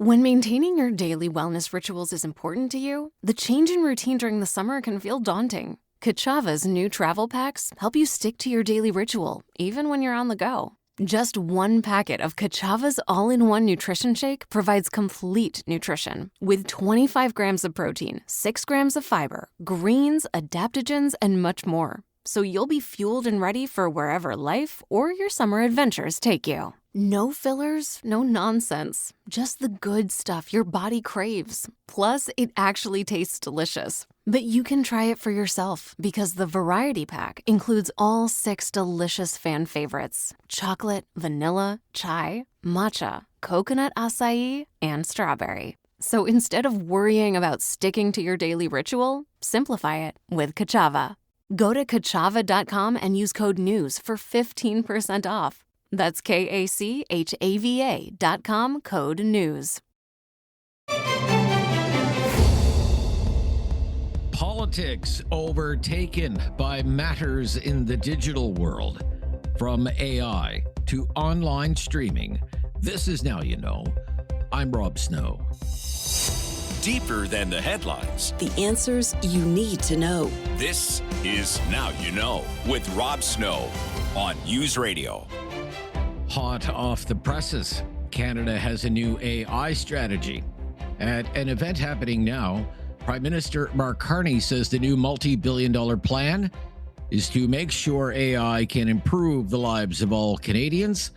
When maintaining your daily wellness rituals is important to you, the change in routine during the summer can feel daunting. Kachava's new travel packs help you stick to your daily ritual, even when you're on the go. Just one packet of Kachava's all-in-one nutrition shake provides complete nutrition with 25 grams of protein, 6 grams of fiber, greens, adaptogens, and much more. So you'll be fueled and ready for wherever life or your summer adventures take you. No fillers, no nonsense, just the good stuff your body craves. Plus, it actually tastes delicious. But you can try it for yourself because the variety pack includes all 6 delicious fan favorites: chocolate, vanilla, chai, matcha, coconut acai, and strawberry. So instead of worrying about sticking to your daily ritual, simplify it with Kachava. Go to kachava.com and use code NEWS for 15% off. That's KACHAVA.com, code NEWS. Politics overtaken by matters in the digital world. From AI to online streaming, this is Now You Know. I'm Rob Snow. Deeper than the headlines. The answers you need to know. This is Now You Know with Rob Snow on News Radio. Hot off the presses, Canada has a new AI strategy. At an event happening now, Prime Minister Mark Carney says the new multi-billion-dollar plan is to make sure AI can improve the lives of all Canadians,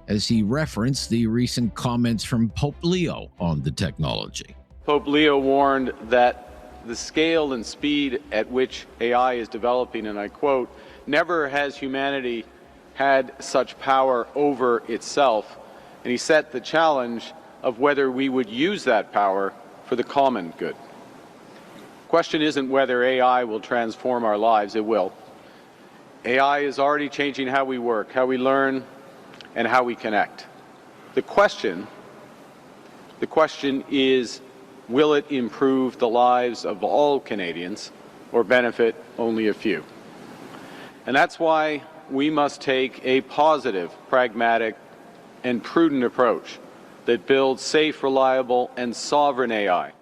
as he referenced the recent comments from Pope Leo on the technology. Pope Leo warned that the scale and speed at which AI is developing, and I quote, "Never has humanity had such power over itself," and he set the challenge of whether we would use that power for the common good. The question isn't whether AI will transform our lives. It will. AI is already changing how we work, how we learn, and how we connect. The question is, will it improve the lives of all Canadians or benefit only a few? And that's why we must take a positive, pragmatic, and prudent approach that builds safe, reliable, and sovereign AI.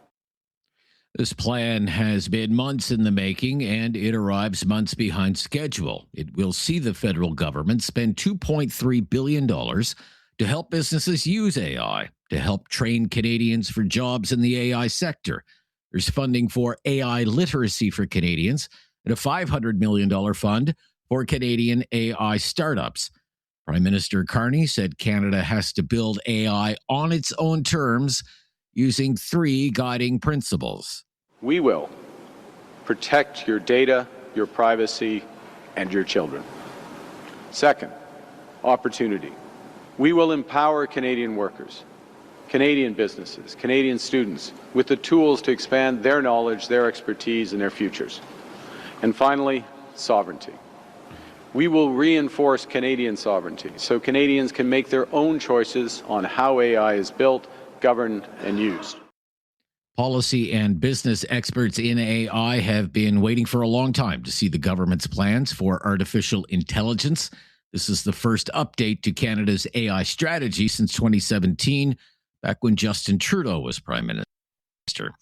This plan has been months in the making, and it arrives months behind schedule. It will see the federal government spend $2.3 billion to help businesses use AI, to help train Canadians for jobs in the AI sector. There's funding for AI literacy for Canadians and a $500 million fund for Canadian AI startups. Prime Minister Carney said Canada has to build AI on its own terms using 3 guiding principles. We will protect your data, your privacy, and your children. Second, opportunity. We will empower Canadian workers, Canadian businesses, Canadian students with the tools to expand their knowledge, their expertise, and their futures. And finally, sovereignty. We will reinforce Canadian sovereignty so Canadians can make their own choices on how AI is built, governed, and used. Policy and business experts in AI have been waiting for a long time to see the government's plans for artificial intelligence. This is the first update to Canada's AI strategy since 2017, back when Justin Trudeau was Prime Minister.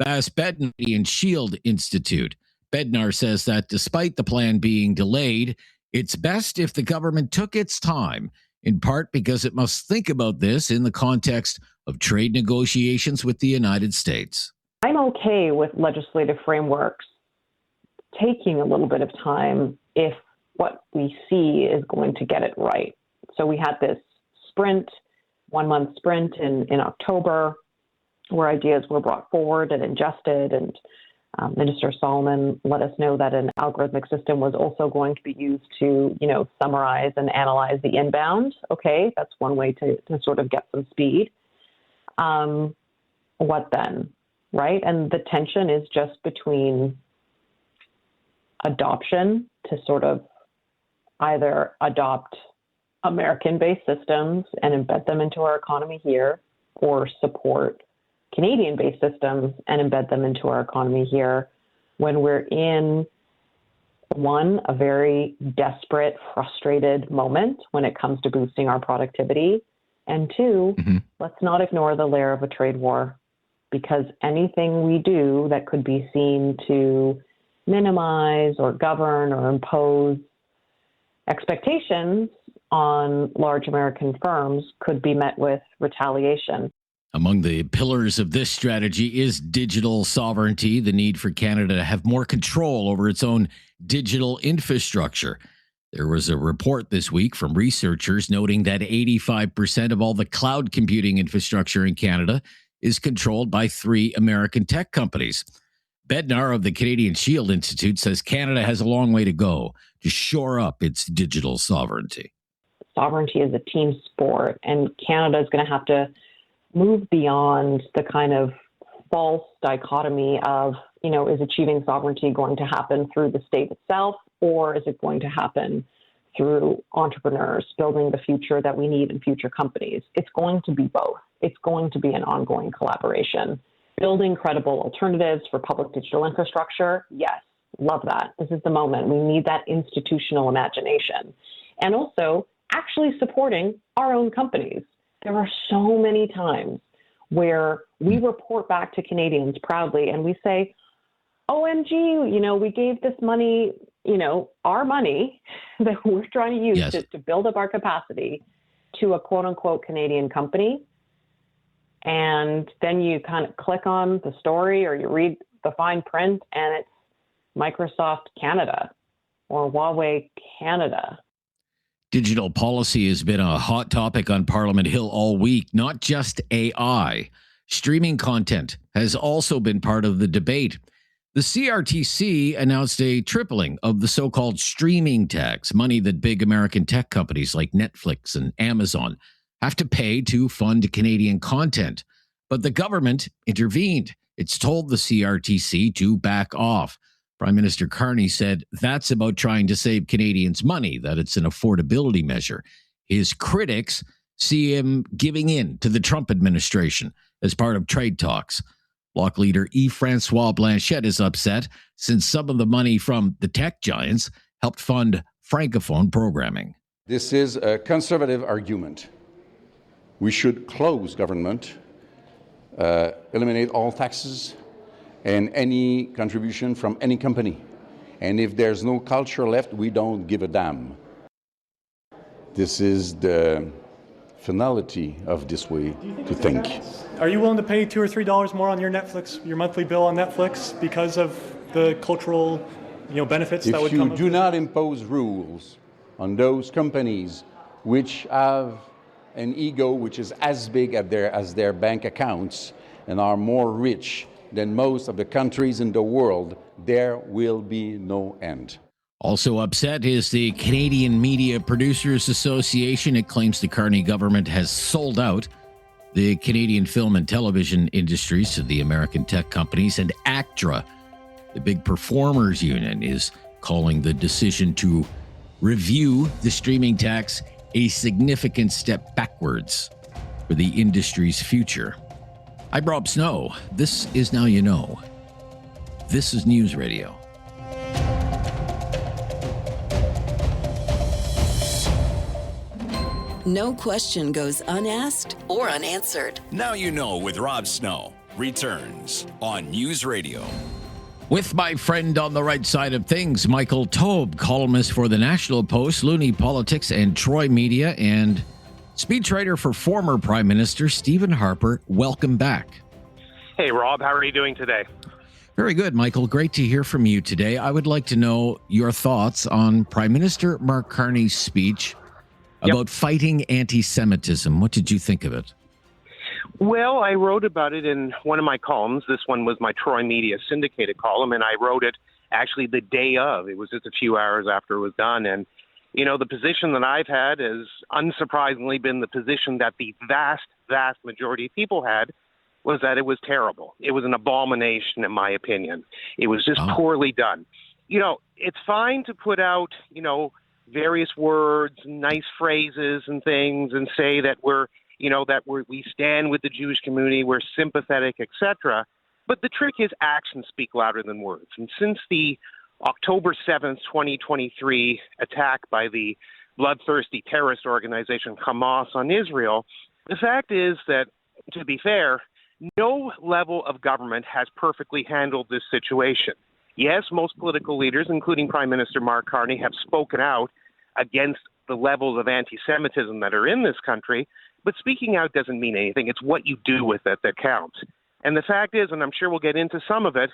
Vas Bednar and Shield Institute. Bednar says that despite the plan being delayed, it's best if the government took its time, in part because it must think about this in the context of trade negotiations with the United States. I'm okay with legislative frameworks taking a little bit of time if what we see is going to get it right. So we had this sprint, 1-month sprint in October, where ideas were brought forward and ingested, and Minister Solomon let us know that an algorithmic system was also going to be used to, summarize and analyze the inbound. Okay, that's one way to sort of get some speed. What then, right? And the tension is just between adoption to sort of either adopt American-based systems and embed them into our economy here, or support Canadian-based systems and embed them into our economy here, when we're in, a very desperate, frustrated moment when it comes to boosting our productivity, And two, let's not ignore the layer of a trade war, because anything we do that could be seen to minimize or govern or impose expectations on large American firms could be met with retaliation. Among the pillars of this strategy is digital sovereignty, the need for Canada to have more control over its own digital infrastructure. There was a report this week from researchers noting that 85% of all the cloud computing infrastructure in Canada is controlled by 3 American tech companies. Bednar of the Canadian Shield Institute says Canada has a long way to go to shore up its digital sovereignty. Sovereignty is a team sport, and Canada is going to have to move beyond the kind of false dichotomy of, is achieving sovereignty going to happen through the state itself, or is it going to happen through entrepreneurs building the future that we need in future companies? It's going to be both. It's going to be an ongoing collaboration. Building credible alternatives for public digital infrastructure, yes, love that. This is the moment. We need that institutional imagination. And also actually supporting our own companies. There are so many times where we report back to Canadians proudly and we say, OMG, we gave this money, our money that we're trying to use to build up our capacity to a quote unquote Canadian company. And then you kind of click on the story or you read the fine print and it's Microsoft Canada or Huawei Canada. Digital policy has been a hot topic on Parliament Hill all week, not just AI. Streaming content has also been part of the debate. The CRTC announced a tripling of the so-called streaming tax, money that big American tech companies like Netflix and Amazon have to pay to fund Canadian content. But the government intervened. It's told the CRTC to back off. Prime Minister Carney said that's about trying to save Canadians money, that it's an affordability measure. His critics see him giving in to the Trump administration as part of trade talks. Bloc leader Yves-François Blanchet is upset since some of the money from the tech giants helped fund Francophone programming. This is a conservative argument. We should close government, eliminate all taxes, and any contribution from any company. And if there's no culture left, we don't give a damn. This is the finality of this way to think. Are you willing to pay $2 or $3 more on your monthly bill on Netflix because of the cultural, benefits that would come? If you do not impose rules on those companies which have an ego which is as big as their bank accounts and are more rich than most of the countries in the world, there will be no end. Also upset is the Canadian Media Producers Association. It claims the Carney government has sold out the Canadian film and television industries to the American tech companies. And ACTRA, the big performers union, is calling the decision to review the streaming tax a significant step backwards for the industry's future. I'm Rob Snow. This is Now You Know. This is News Radio. No question goes unasked or unanswered. Now You Know with Rob Snow returns on News Radio. With my friend on the right side of things, Michael Taube, columnist for the National Post, Loonie Politics, and Troy Media, and speechwriter for former Prime Minister Stephen Harper. Welcome back. Hey, Rob. How are you doing today? Very good, Michael. Great to hear from you today. I would like to know your thoughts on Prime Minister Mark Carney's speech about fighting anti-Semitism. What did you think of it? Well, I wrote about it in one of my columns. This one was my Troy Media syndicated column, and I wrote it actually the day of. It was just a few hours after it was done. And, the position that I've had has unsurprisingly been the position that the vast, vast majority of people had, was that it was terrible. It was an abomination, in my opinion. It was just poorly done. It's fine to put out, various words, nice phrases and things, and say that we stand with the Jewish community, we're sympathetic, etc. But the trick is actions speak louder than words. And since the October 7th, 2023 attack by the bloodthirsty terrorist organization Hamas on Israel, The fact is that, to be fair, no level of government has perfectly handled this situation. Yes, most political leaders, including Prime Minister Mark Carney, have spoken out against the levels of anti-Semitism that are in this country, but speaking out doesn't mean anything. It's what you do with it that counts. And the fact is, and I'm sure we'll get into some of it,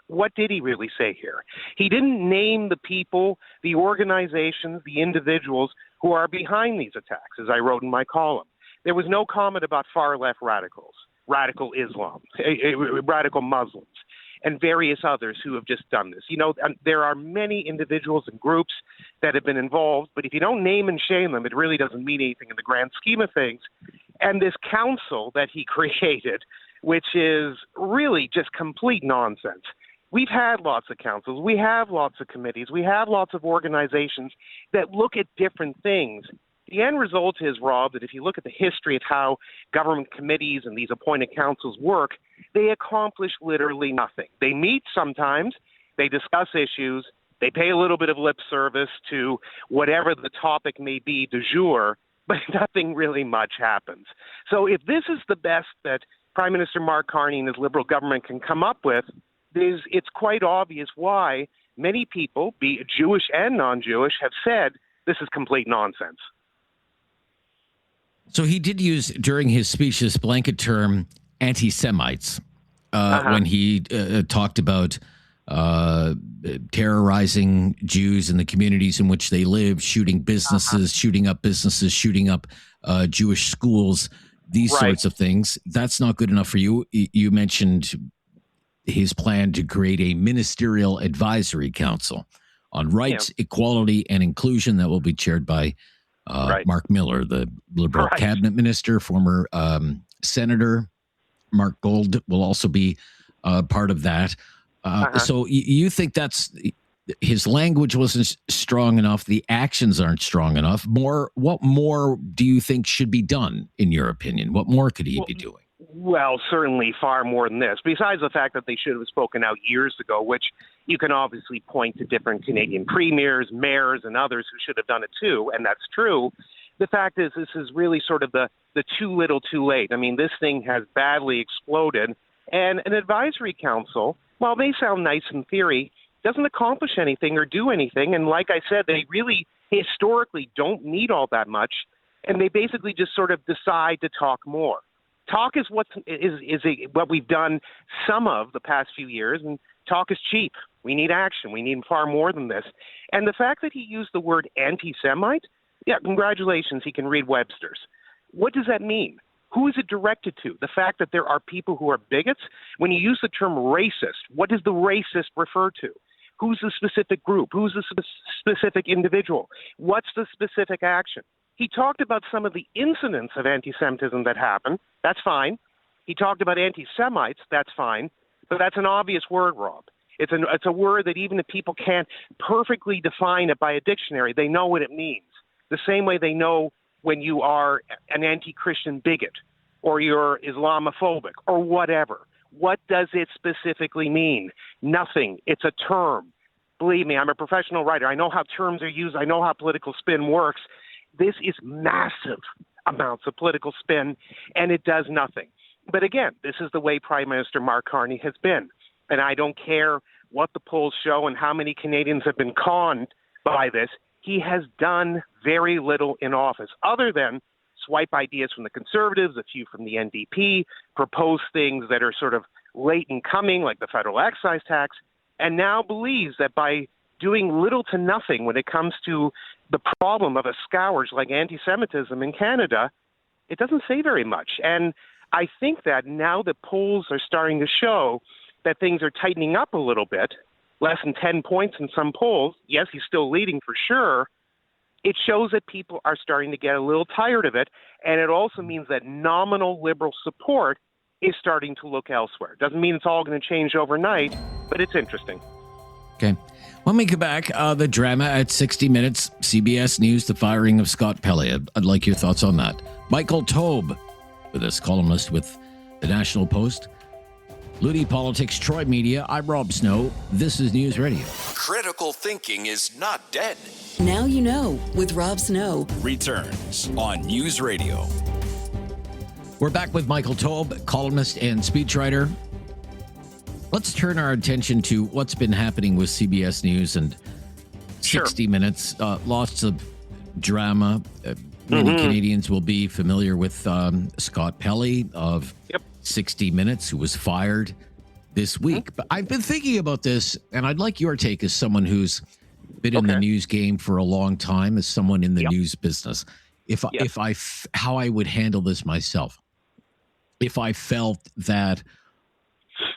what did he really say here? He didn't name the people, the organizations, the individuals who are behind these attacks, as I wrote in my column. There was no comment about far-left radicals, radical Islam, radical Muslims, and various others who have just done this. You know, there are many individuals and groups that have been involved, but if you don't name and shame them, it really doesn't mean anything in the grand scheme of things. And this council that he created, which is really just complete nonsense. We've had lots of councils, we have lots of committees, we have lots of organizations that look at different things. The end result is, Rob, that if you look at the history of how government committees and these appointed councils work, they accomplish literally nothing. They meet sometimes, they discuss issues, they pay a little bit of lip service to whatever the topic may be du jour, but nothing really much happens. So if this is the best that Prime Minister Mark Carney and his Liberal government can come up with, it's quite obvious why many people, be it Jewish and non-Jewish, have said this is complete nonsense. So he did use, during his speech, this blanket term, anti-Semites, when he talked about terrorizing Jews in the communities in which they live, shooting businesses, shooting up Jewish schools, these sorts of things. That's not good enough for you. You mentioned his plan to create a ministerial advisory council on rights, equality, and inclusion that will be chaired by Mark Miller, the Liberal cabinet minister. Former Senator Mark Gold will also be part of that. So you think that's his language wasn't strong enough, the actions aren't strong enough. What more do you think should be done, in your opinion? What more could he be doing? Well, certainly far more than this, besides the fact that they should have spoken out years ago, which you can obviously point to different Canadian premiers, mayors, and others who should have done it too, and that's true. The fact is, this is really sort of the too little too late. I mean, this thing has badly exploded, and an advisory council, while they sound nice in theory, doesn't accomplish anything or do anything, and like I said, they really historically don't need all that much, and they basically just sort of decide to talk more. Talk is what we've done some of the past few years, and talk is cheap. We need action. We need far more than this. And the fact that he used the word anti-Semite, congratulations, he can read Webster's. What does that mean? Who is it directed to? The fact that there are people who are bigots? When you use the term racist, what does the racist refer to? Who's the specific group? Who's the specific individual? What's the specific action? He talked about some of the incidents of anti-Semitism that happened. That's fine. He talked about anti-Semites. That's fine. But that's an obvious word, Rob. It's a word that even if people can't perfectly define it by a dictionary, they know what it means. The same way they know when you are an anti-Christian bigot or you're Islamophobic or whatever. What does it specifically mean? Nothing. It's a term. Believe me, I'm a professional writer. I know how terms are used. I know how political spin works. This is massive amounts of political spin, and it does nothing. But again, this is the way Prime Minister Mark Carney has been. And I don't care what the polls show and how many Canadians have been conned by this. He has done very little in office, other than swipe ideas from the Conservatives, a few from the NDP, propose things that are sort of late in coming, like the federal excise tax, and now believes that by doing little to nothing when it comes to the problem of a scourge like anti-Semitism in Canada, it doesn't say very much. And I think that now the polls are starting to show that things are tightening up a little bit, less than 10 points in some polls. Yes, he's still leading for sure. It shows that people are starting to get a little tired of it, and it also means that nominal Liberal support is starting to look elsewhere. Doesn't mean it's all going to change overnight, but it's interesting. Okay. When we come back, the drama at 60 Minutes, CBS News, the firing of Scott Pelley. I'd like your thoughts on that. Michael Taube, with us, columnist with the National Post. Loonie Politics, Troy Media. I'm Rob Snow. This is News Radio. Critical thinking is not dead. Now you know with Rob Snow. Returns on News Radio. We're back with Michael Taube, columnist and speechwriter. Let's turn our attention to what's been happening with CBS News and 60 Minutes. Lots of drama. Many Canadians will be familiar with Scott Pelley of 60 Minutes, who was fired this week. But I've been thinking about this, and I'd like your take as someone who's been in the news game for a long time, as someone in the news business. How I would handle this myself. If I felt that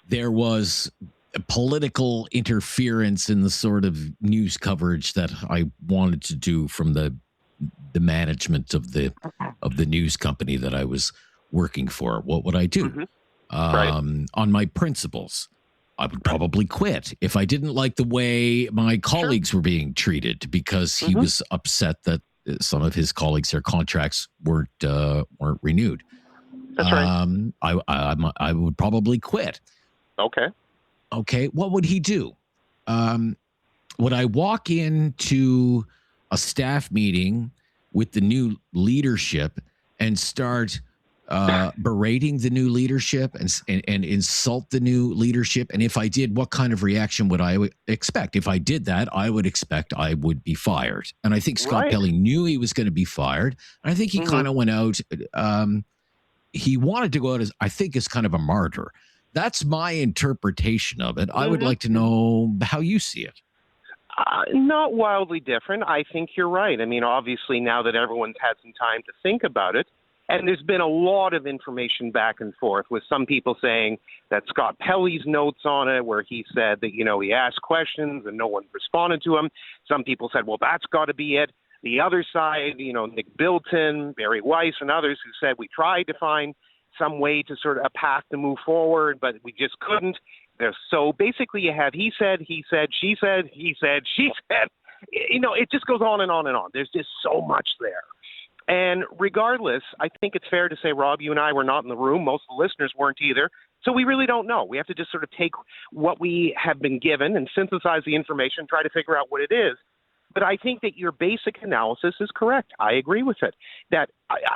there was political interference in the sort of news coverage that I wanted to do from the management of the news company that I was working for, what would I do? On my principles, I would probably quit if I didn't like the way my colleagues were being treated, because he was upset that some of his colleagues, their contracts weren't renewed. That's right. I would probably quit. Okay. What would he do? Would I walk into a staff meeting with the new leadership and start berating the new leadership and insult the new leadership? And if I did, what kind of reaction would I expect? If I did that, I would expect I would be fired. And I think Scott Pelley knew he was going to be fired. And I think he kind of went out. He wanted to go out as kind of a martyr. That's my interpretation of it. I would like to know how you see it. Not wildly different. I think you're right. I mean, obviously, now that everyone's had some time to think about it, and there's been a lot of information back and forth, with some people saying that Scott Pelley's notes on it, where he said that, he asked questions and no one responded to him. Some people said, well, that's got to be it. The other side, Nick Bilton, Barry Weiss, and others who said we tried to find some way to sort of a path to move forward, but we just couldn't. So basically you have he said, she said, he said, she said. It just goes on and on and on. There's just so much there. And regardless, I think it's fair to say, Rob, you and I were not in the room. Most of the listeners weren't either. So we really don't know. We have to just sort of take what we have been given and synthesize the information, try to figure out what it is. But I think that your basic analysis is correct. I agree with it. That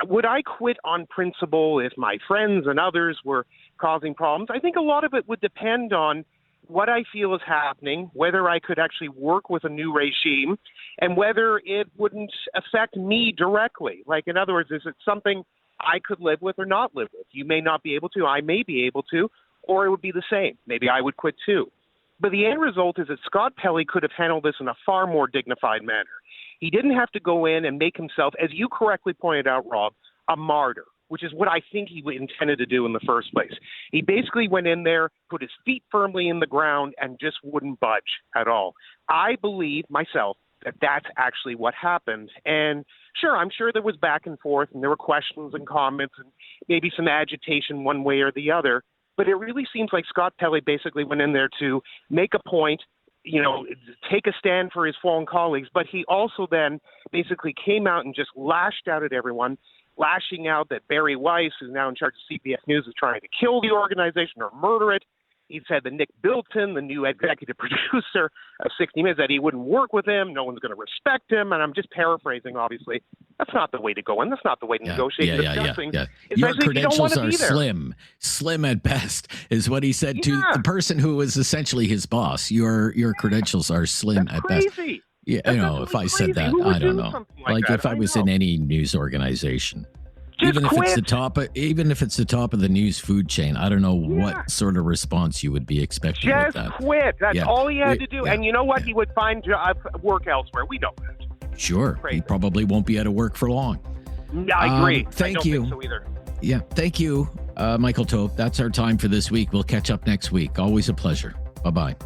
would I quit on principle if my friends and others were causing problems? I think a lot of it would depend on what I feel is happening, whether I could actually work with a new regime, and whether it wouldn't affect me directly. Like, in other words, is it something I could live with or not live with? You may not be able to. I may be able to. Or it would be the same. Maybe I would quit too. But the end result is that Scott Pelley could have handled this in a far more dignified manner. He didn't have to go in and make himself, as you correctly pointed out, Rob, a martyr, which is what I think he intended to do in the first place. He basically went in there, put his feet firmly in the ground, and just wouldn't budge at all. I believe myself that that's actually what happened. And sure, I'm sure there was back and forth, and there were questions and comments, and maybe some agitation one way or the other. But it really seems like Scott Pelley basically went in there to make a point, take a stand for his fallen colleagues. But he also then basically came out and just lashed out at everyone, lashing out that Barry Weiss, who's now in charge of CBS News, is trying to kill the organization or murder it. He said that Nick Bilton, the new executive producer of 60 Minutes, that he wouldn't work with him. No one's going to respect him. And I'm just paraphrasing, obviously. That's not the way to go in. That's not the way to negotiate. Yeah. Your credentials are slim at best, is what he said to the person who was essentially his boss. Your credentials are slim at best. Yeah, if I said that, I don't know. Like if I was in any news organization. Even if it's the top of the news food chain, I don't know what sort of response you would be expecting with that. Just quit. That's all he had to do. And you know what? He would find work elsewhere. We know that. Sure. He probably won't be out of work for long. I agree. Thank you. I don't think so either. Yeah. Thank you, Michael Taube. That's our time for this week. We'll catch up next week. Always a pleasure. Bye-bye.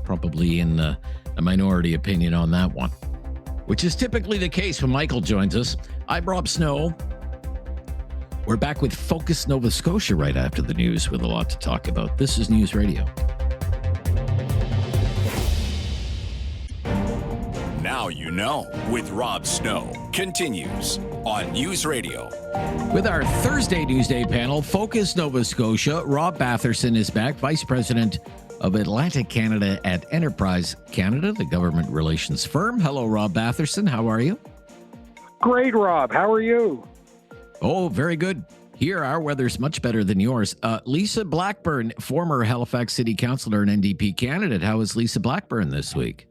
Probably in a minority opinion on that one, which is typically the case when Michael joins us. I'm Rob Snow. We're back with Focus Nova Scotia right after the news with a lot to talk about. This is News Radio. Now you know with Rob Snow continues on News Radio. With our Thursday Newsday panel, Focus Nova Scotia, Rob Batherson is back, Vice President of Atlantic Canada at Enterprise Canada, the government relations firm. Hello, Rob Batherson. How are you? Great, Rob. How are you? Oh, very good. Here, our weather's much better than yours. Lisa Blackburn, former Halifax City Councillor and NDP candidate. How is Lisa Blackburn this week?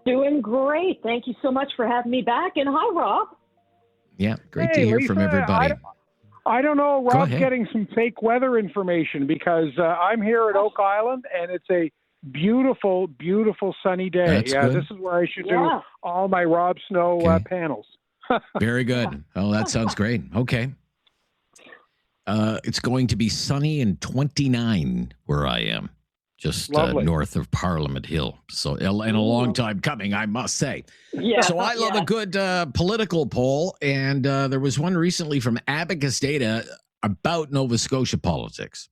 Doing great. Thank you so much for having me back. And hi, Rob. Yeah, great to hear Lisa, from everybody. I don't know. Rob's getting some fake weather information because I'm here at Oak Island, and it's a beautiful, beautiful sunny day. That's good. This is where I should do all my Rob Snow panels. Very good. Oh, that sounds great. Okay. It's going to be sunny and 29 where I am, just north of Parliament Hill. So, and a long time coming, I must say. Yeah. So I love a good political poll, and there was one recently from Abacus Data about Nova Scotia politics,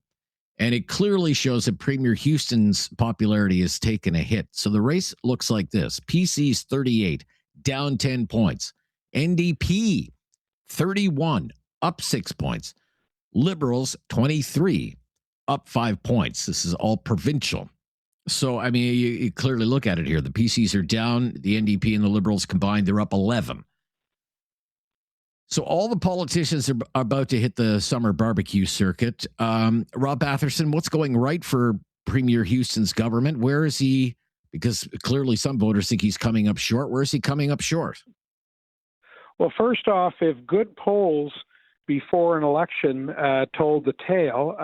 and it clearly shows that Premier Houston's popularity has taken a hit. So the race looks like this: PC's 38, down 10 points; NDP 31, up 6 points; Liberals 23, up 5 points. This is all provincial. So, I mean, you clearly look at it here. The PCs are down. The NDP and the Liberals combined, they're up 11. So all the politicians are about to hit the summer barbecue circuit. Rob Batherson, what's going right for Premier Houston's government? Where is he? Because clearly some voters think he's coming up short. Where is he coming up short? Well, first off, if good polls before an election told the tale,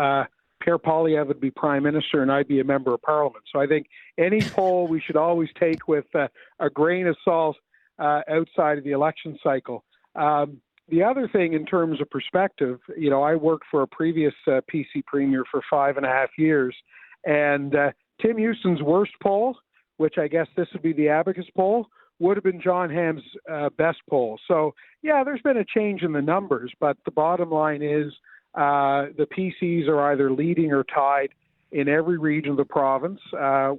Pierre Poilievre would be prime minister and I'd be a member of parliament. So I think any poll we should always take with a grain of salt outside of the election cycle. The other thing in terms of perspective, I worked for a previous PC premier for 5.5 years, and Tim Houston's worst poll, which I guess this would be the Abacus poll, would have been John Hamm's best poll. So, yeah, there's been a change in the numbers, but the bottom line is the PCs are either leading or tied in every region of the province.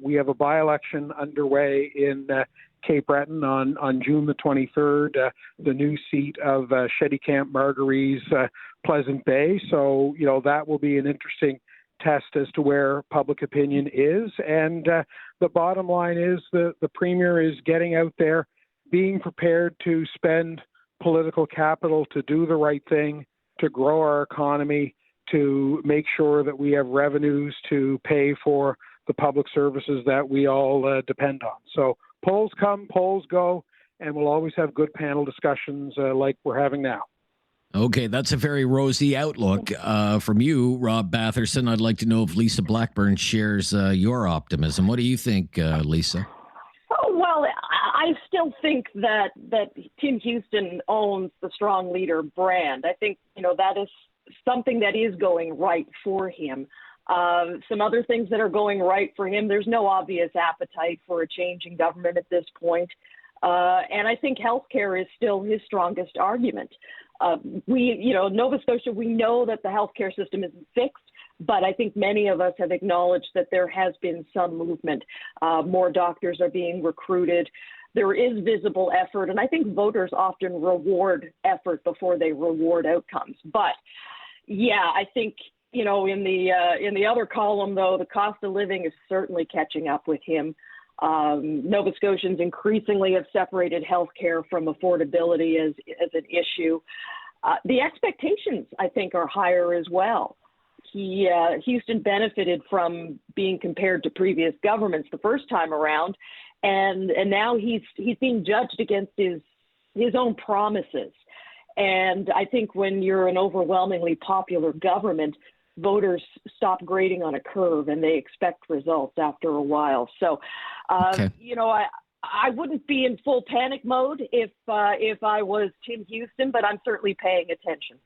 We have a by-election underway in Cape Breton on June the 23rd, the new seat of Shetty Camp Margaries, Pleasant Bay. So, that will be an interesting test as to where public opinion is. And the bottom line is the Premier is getting out there, being prepared to spend political capital to do the right thing, to grow our economy, to make sure that we have revenues to pay for the public services that we all depend on. So polls come, polls go, and we'll always have good panel discussions like we're having now. Okay, that's a very rosy outlook from you, Rob Batherson. I'd like to know if Lisa Blackburn shares your optimism. What do you think, Lisa? Oh, well, I still think that Tim Houston owns the strong leader brand. I think, that is something that is going right for him. Some other things that are going right for him, there's no obvious appetite for a change in government at this point. And I think healthcare is still his strongest argument. Nova Scotia, we know that the healthcare system isn't fixed, but I think many of us have acknowledged that there has been some movement. More doctors are being recruited. There is visible effort, and I think voters often reward effort before they reward outcomes. But yeah, I think, in the other column, though, the cost of living is certainly catching up with him. Nova Scotians increasingly have separated healthcare from affordability as an issue. The expectations, I think, are higher as well. Houston benefited from being compared to previous governments the first time around, and now he's being judged against his own promises. And I think when you're an overwhelmingly popular government, voters stop grading on a curve and they expect results after a while. So, I wouldn't be in full panic mode if I was Tim Houston, but I'm certainly paying attention.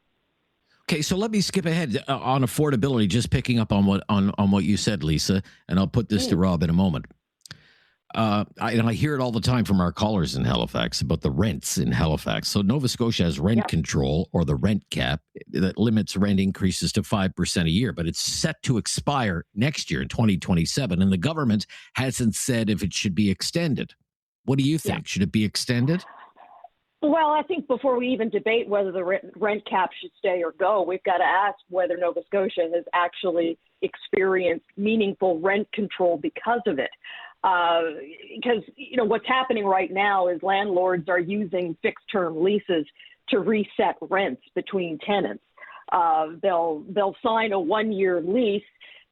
Okay, so let me skip ahead on affordability, just picking up on what you said, Lisa, and I'll put this to Rob in a moment. I hear it all the time from our callers in Halifax about the rents in Halifax. So Nova Scotia has rent control, or the rent cap, that limits rent increases to 5% a year, but it's set to expire next year in 2027, and the government hasn't said if it should be extended. What do you think? Should it be extended? Well, I think before we even debate whether the rent cap should stay or go, we've got to ask whether Nova Scotia has actually experienced meaningful rent control because of it. Because, what's happening right now is landlords are using fixed-term leases to reset rents between tenants. They'll sign a 1-year lease,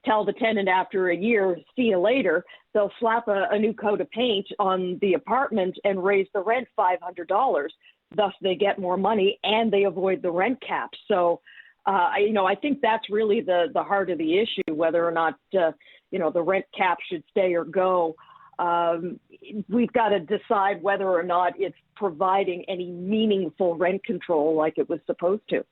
tell the tenant after a year, see you later. They'll slap a new coat of paint on the apartment and raise the rent $500. Thus, they get more money and they avoid the rent cap. So, I think that's really the heart of the issue, whether or not, the rent cap should stay or go. We've got to decide whether or not it's providing any meaningful rent control like it was supposed to.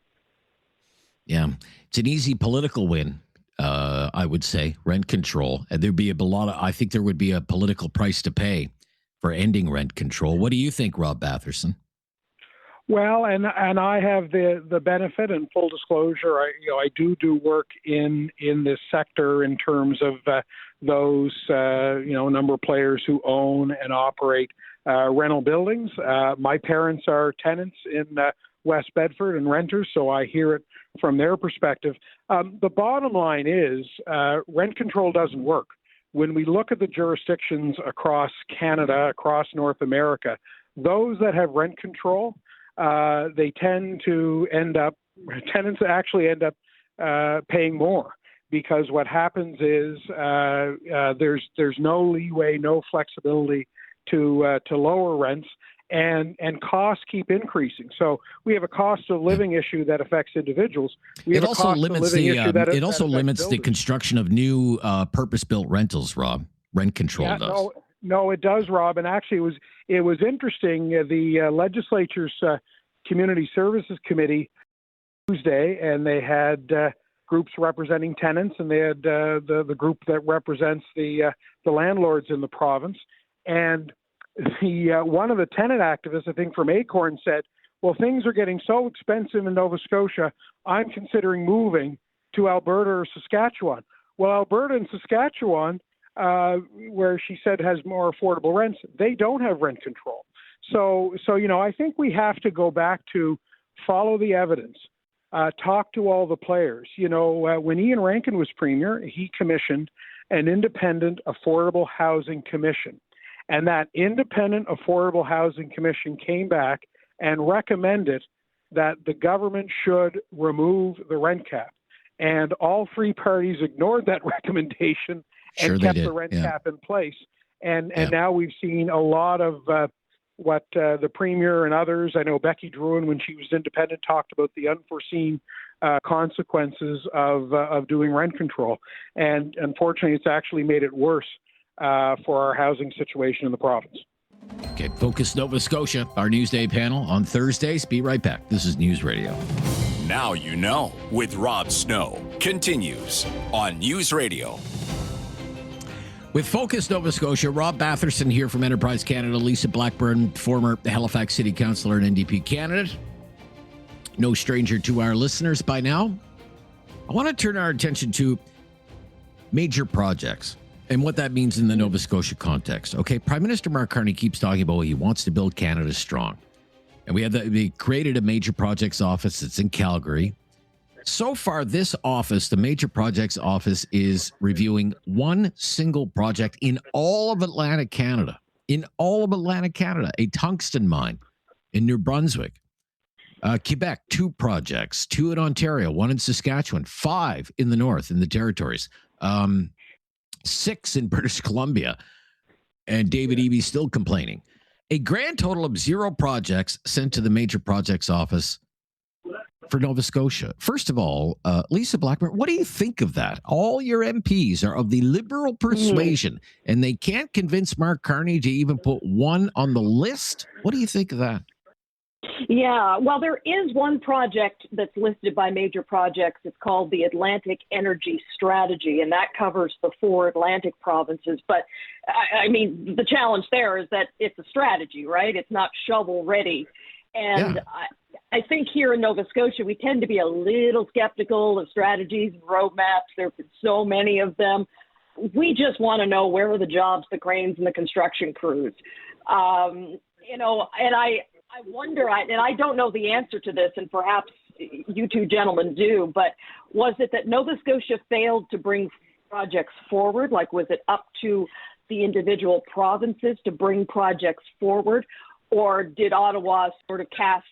Yeah, it's an easy political win, I would say, rent control. And there'd be I think there would be a political price to pay for ending rent control. What do you think, Rob Batherson? Well, and I have the benefit, and full disclosure, I do work in this sector in terms of those number of players who own and operate rental buildings. My parents are tenants in West Bedford and renters, so I hear it from their perspective. The bottom line is rent control doesn't work. When we look at the jurisdictions across Canada, across North America, those that have rent control, they tend to tenants actually end up paying more, because what happens is there's no leeway, no flexibility to lower rents, and costs keep increasing. So we have a cost of living issue that affects individuals. It also limits the construction of new purpose-built rentals, Rob. Rent control does. No, it does, Rob. And actually, it was interesting. The legislature's Community Services Committee Tuesday, and they had groups representing tenants, and they had the group that represents the landlords in the province. And one of the tenant activists, I think from Acorn, said, "Well, things are getting so expensive in Nova Scotia, I'm considering moving to Alberta or Saskatchewan." Well, Alberta and Saskatchewan, where she said has more affordable rents, they don't have rent control. So I think we have to go back to follow the evidence, talk to all the players. When Ian Rankin was premier, he commissioned an independent affordable housing commission, and that independent affordable housing commission came back and recommended that the government should remove the rent cap, and all three parties ignored that recommendation and kept the rent cap in place. And now we've seen a lot of what the Premier and others, I know Becky Drouin, when she was independent, talked about the unforeseen consequences of doing rent control. And unfortunately, it's actually made it worse for our housing situation in the province. Okay, Focus Nova Scotia, our Newsday panel on Thursdays. Be right back. This is News Radio. Now you know with Rob Snow continues on News Radio. With Focus Nova Scotia, Rob Batherson here from Enterprise Canada, Lisa Blackburn, former Halifax City Councillor and NDP candidate. No stranger to our listeners by now. I want to turn our attention to major projects and what that means in the Nova Scotia context. Okay, Prime Minister Mark Carney keeps talking about he wants to build Canada strong. And we created a major projects office that's in Calgary. So far, this office, the Major Projects Office, is reviewing one single project in all of Atlantic Canada. In all of Atlantic Canada, a tungsten mine in New Brunswick. Quebec, 2 projects, 2 in Ontario, 1 in Saskatchewan, 5 in the north, in the territories, 6 in British Columbia. And David Eby's still complaining. A grand total of 0 projects sent to the Major Projects Office for Nova Scotia. First of all, Lisa Blackburn, what do you think of that? All your MPs are of the Liberal persuasion, and they can't convince Mark Carney to even put one on the list. What do you think of that? Yeah, well, there is one project that's listed by Major Projects. It's called the Atlantic Energy Strategy, and that covers the 4 Atlantic provinces. But, I mean, the challenge there is that it's a strategy, right? It's not shovel-ready. And I think here in Nova Scotia, we tend to be a little skeptical of strategies and roadmaps. There have been so many of them. We just want to know where are the jobs, the cranes, and the construction crews. And I wonder, and I don't know the answer to this, and perhaps you two gentlemen do, but was it that Nova Scotia failed to bring projects forward? Like, was it up to the individual provinces to bring projects forward? Or did Ottawa sort of cast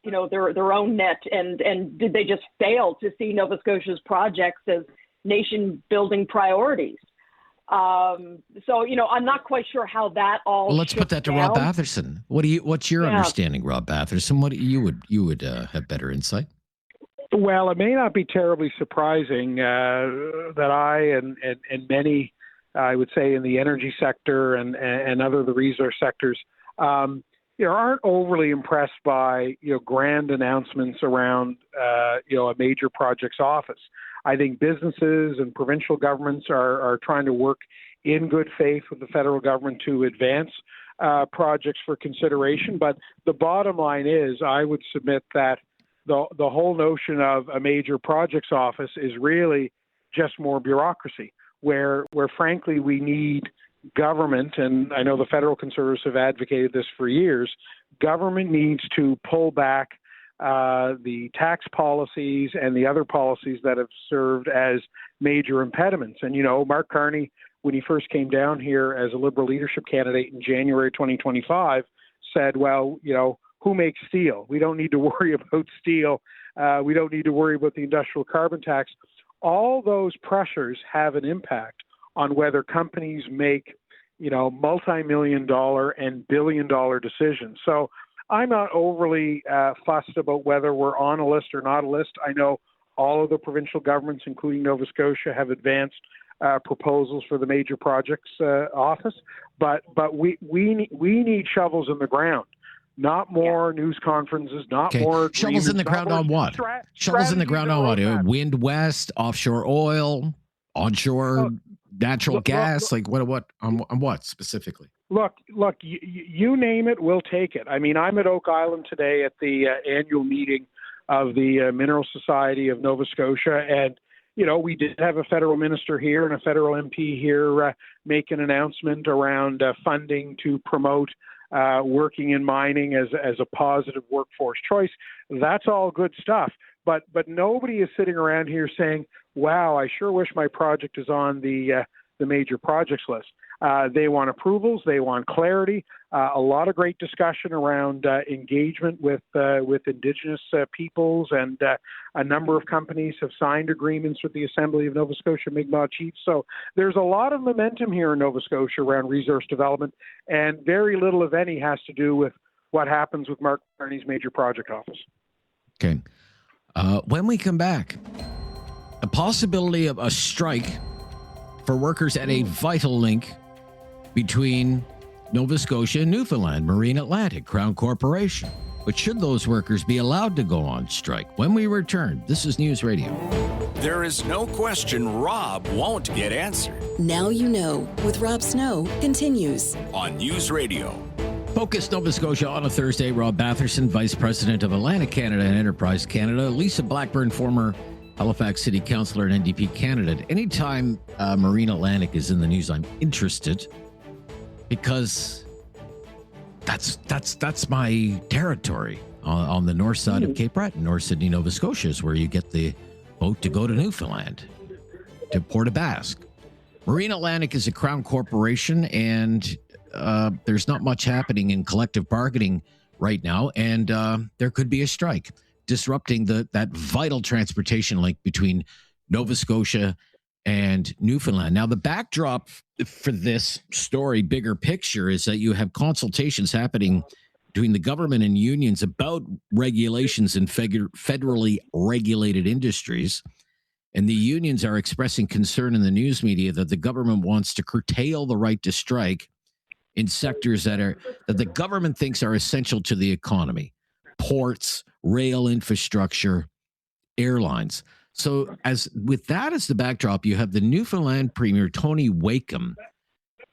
their own net, and did they just fail to see Nova Scotia's projects as nation-building priorities? I'm not quite sure how that all. Well, let's put that to down. Rob Batherson. What's your understanding, Rob Batherson? What you would have better insight? Well, it may not be terribly surprising that I and many, I would say, in the energy sector and other the resource sectors, aren't overly impressed by grand announcements around a major projects office. I think businesses and provincial governments are trying to work in good faith with the federal government to advance projects for consideration. But the bottom line is, I would submit that the whole notion of a major projects office is really just more bureaucracy, where frankly we need government, and I know the federal Conservatives have advocated this for years, government needs to pull back the tax policies and the other policies that have served as major impediments. And, Mark Carney, when he first came down here as a Liberal leadership candidate in January 2025, said, well, who makes steel? We don't need to worry about steel. We don't need to worry about the industrial carbon tax. All those pressures have an impact on whether companies make, multi-million-dollar and billion-dollar decisions. So I'm not overly fussed about whether we're on a list or not a list. I know all of the provincial governments, including Nova Scotia, have advanced proposals for the major projects office, but we need shovels in the ground. Not more news conferences, not more shovels in the ground on what? Shovels in the ground on what? Wind west, offshore oil, onshore natural gas. What on what specifically? Look, you name it, we'll take it. I mean, I'm at Oak Island today at the annual meeting of the Mineral Society of Nova Scotia, and we did have a federal minister here and a federal MP here make an announcement around funding to promote working in mining as a positive workforce choice. That's all good stuff. But nobody is sitting around here saying, wow, I sure wish my project is on the major projects list. They want approvals. They want clarity. A lot of great discussion around engagement with Indigenous peoples, and a number of companies have signed agreements with the Assembly of Nova Scotia Mi'kmaq Chiefs. So there's a lot of momentum here in Nova Scotia around resource development, and very little, if any, has to do with what happens with Mark Carney's major project office. Okay. When we come back, a possibility of a strike for workers at a vital link between Nova Scotia and Newfoundland, Marine Atlantic, Crown Corporation. But should those workers be allowed to go on strike? When we return, this is News Radio. There is no question Rob won't get answered. Now you know with Rob Snow continues on News Radio. Focus Nova Scotia on a Thursday. Rob Batherson, Vice President of Atlantic Canada and Enterprise Canada. Lisa Blackburn, former Halifax City Councillor and NDP candidate. Anytime Marine Atlantic is in the news, I'm interested because that's my territory on the north side of Cape Breton. North Sydney, Nova Scotia is where you get the boat to go to Newfoundland, to Port aux Basques. Marine Atlantic is a Crown corporation, and there's not much happening in collective bargaining right now, and there could be a strike disrupting that vital transportation link between Nova Scotia and Newfoundland. Now, the backdrop for this story, bigger picture, is that you have consultations happening between the government and unions about regulations in federally regulated industries. And the unions are expressing concern in the news media that the government wants to curtail the right to strike in sectors that the government thinks are essential to the economy: ports, rail infrastructure, airlines. So with that as the backdrop, you have the Newfoundland Premier, Tony Wakeham,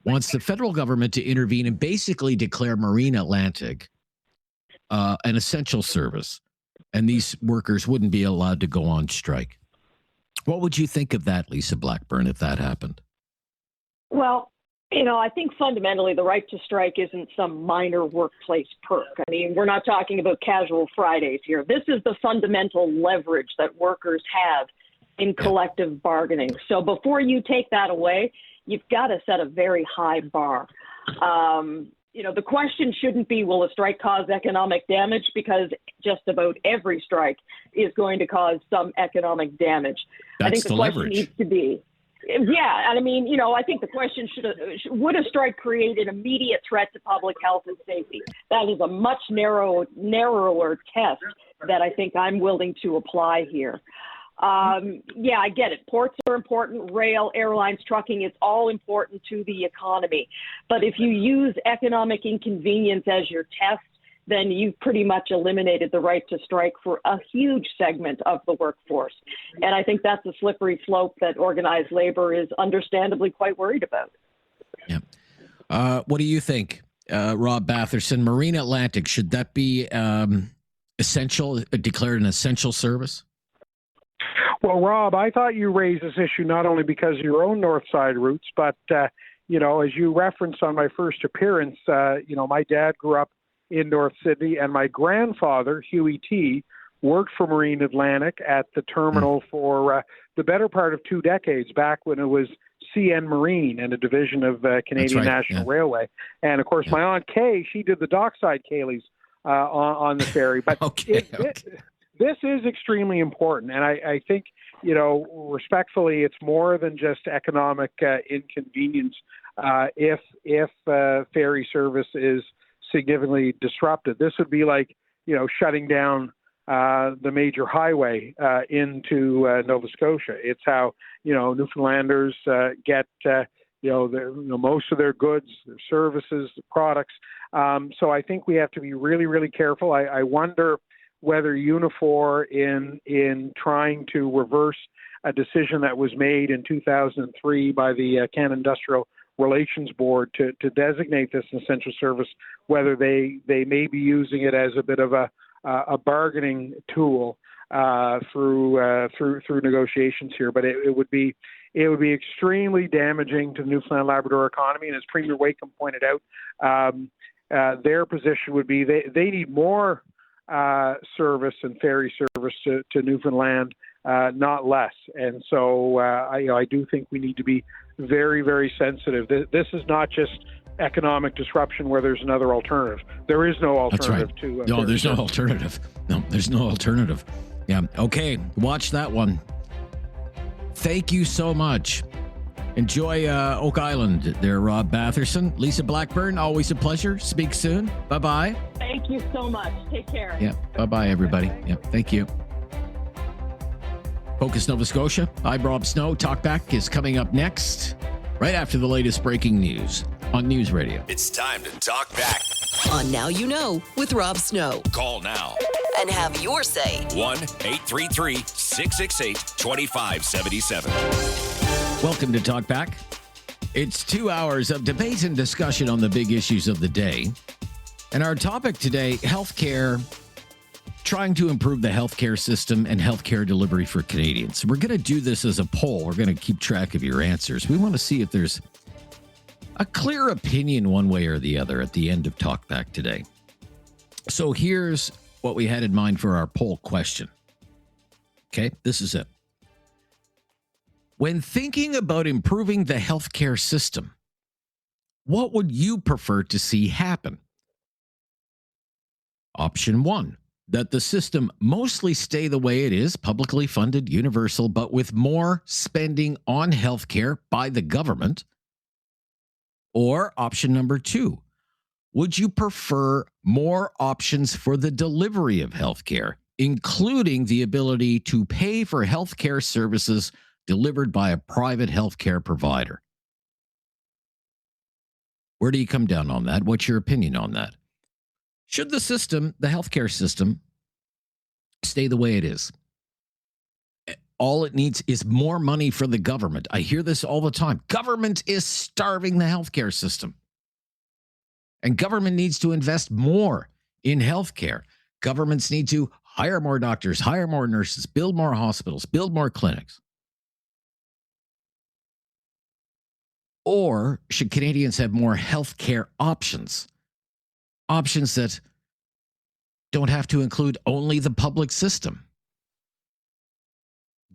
wants the federal government to intervene and basically declare Marine Atlantic an essential service, and these workers wouldn't be allowed to go on strike. What would you think of that, Lisa Blackburn, if that happened? Well, I think fundamentally the right to strike isn't some minor workplace perk. I mean, we're not talking about casual Fridays here. This is the fundamental leverage that workers have in collective bargaining. So before you take that away, you've got to set a very high bar. the question shouldn't be, will a strike cause economic damage? Because just about every strike is going to cause some economic damage. That's I think the question leverage. needs to be, yeah, and I mean, I think the question would a strike create an immediate threat to public health and safety? That is a much narrower test that I think I'm willing to apply here. Yeah, I get it. Ports are important, rail, airlines, trucking, it's all important to the economy. But if you use economic inconvenience as your test, then you've pretty much eliminated the right to strike for a huge segment of the workforce. And I think that's a slippery slope that organized labor is understandably quite worried about. Yeah. What do you think, Rob Batherson? Marine Atlantic, should that be essential, declared an essential service? Well, Rob, I thought you raised this issue not only because of your own North Side roots, but, as you referenced on my first appearance, my dad grew up in North Sydney, and my grandfather, Huey T., worked for Marine Atlantic at the terminal for the better part of 2 decades, back when it was CN Marine and a division of Canadian National Railway. And, of course, my Aunt Kay, she did the dockside Kayleys on the ferry. But this is extremely important, and I think, respectfully, it's more than just economic inconvenience if ferry service is significantly disrupted. This would be like, shutting down the major highway into Nova Scotia. It's how, Newfoundlanders get, most of their goods, their services, products. So I think we have to be really, really careful. I wonder whether Unifor, in trying to reverse a decision that was made in 2003 by the Canada Industrial Relations Board to designate this an essential service, whether they may be using it as a bit of a bargaining tool through negotiations here. But it would be extremely damaging to the Newfoundland Labrador economy. And as Premier Wakeham pointed out, their position would be they need more service and ferry service to Newfoundland, not less. And so I do think we need to be very, very sensitive. This is not just economic disruption where there's another alternative. There is no alternative to. No, there's no alternative. No, there's no alternative. Yeah. Okay. Watch that one. Thank you so much. Enjoy Oak Island there, Rob Batherson. Lisa Blackburn, always a pleasure. Speak soon. Bye-bye. Thank you so much. Take care. Yeah. Bye-bye, everybody. Yeah. Thank you. Focus Nova Scotia. I'm Rob Snow. Talkback is coming up next, right after the latest breaking news on News Radio. It's time to talk back On Now You Know with Rob Snow. Call now. And have your say. 1-833-668-2577. Welcome to Talkback. It's 2 hours of debate and discussion on the big issues of the day. And our topic today, healthcare, trying to improve the healthcare system and healthcare delivery for Canadians. We're going to do this as a poll. We're going to keep track of your answers. We want to see if there's a clear opinion one way or the other at the end of Talkback today. So here's what we had in mind for our poll question. Okay, this is it. When thinking about improving the healthcare system, what would you prefer to see happen? Option 1, that the system mostly stay the way it is, publicly funded, universal, but with more spending on healthcare by the government. Or option number 2, would you prefer more options for the delivery of healthcare, including the ability to pay for healthcare services delivered by a private healthcare provider? Where do you come down on that? What's your opinion on that? Should the system, the healthcare system, stay the way it is? All it needs is more money for the government. I hear this all the time. Government is starving the healthcare system. And government needs to invest more in healthcare. Governments need to hire more doctors, hire more nurses, build more hospitals, build more clinics. Or should Canadians have more healthcare options? Options that don't have to include only the public system.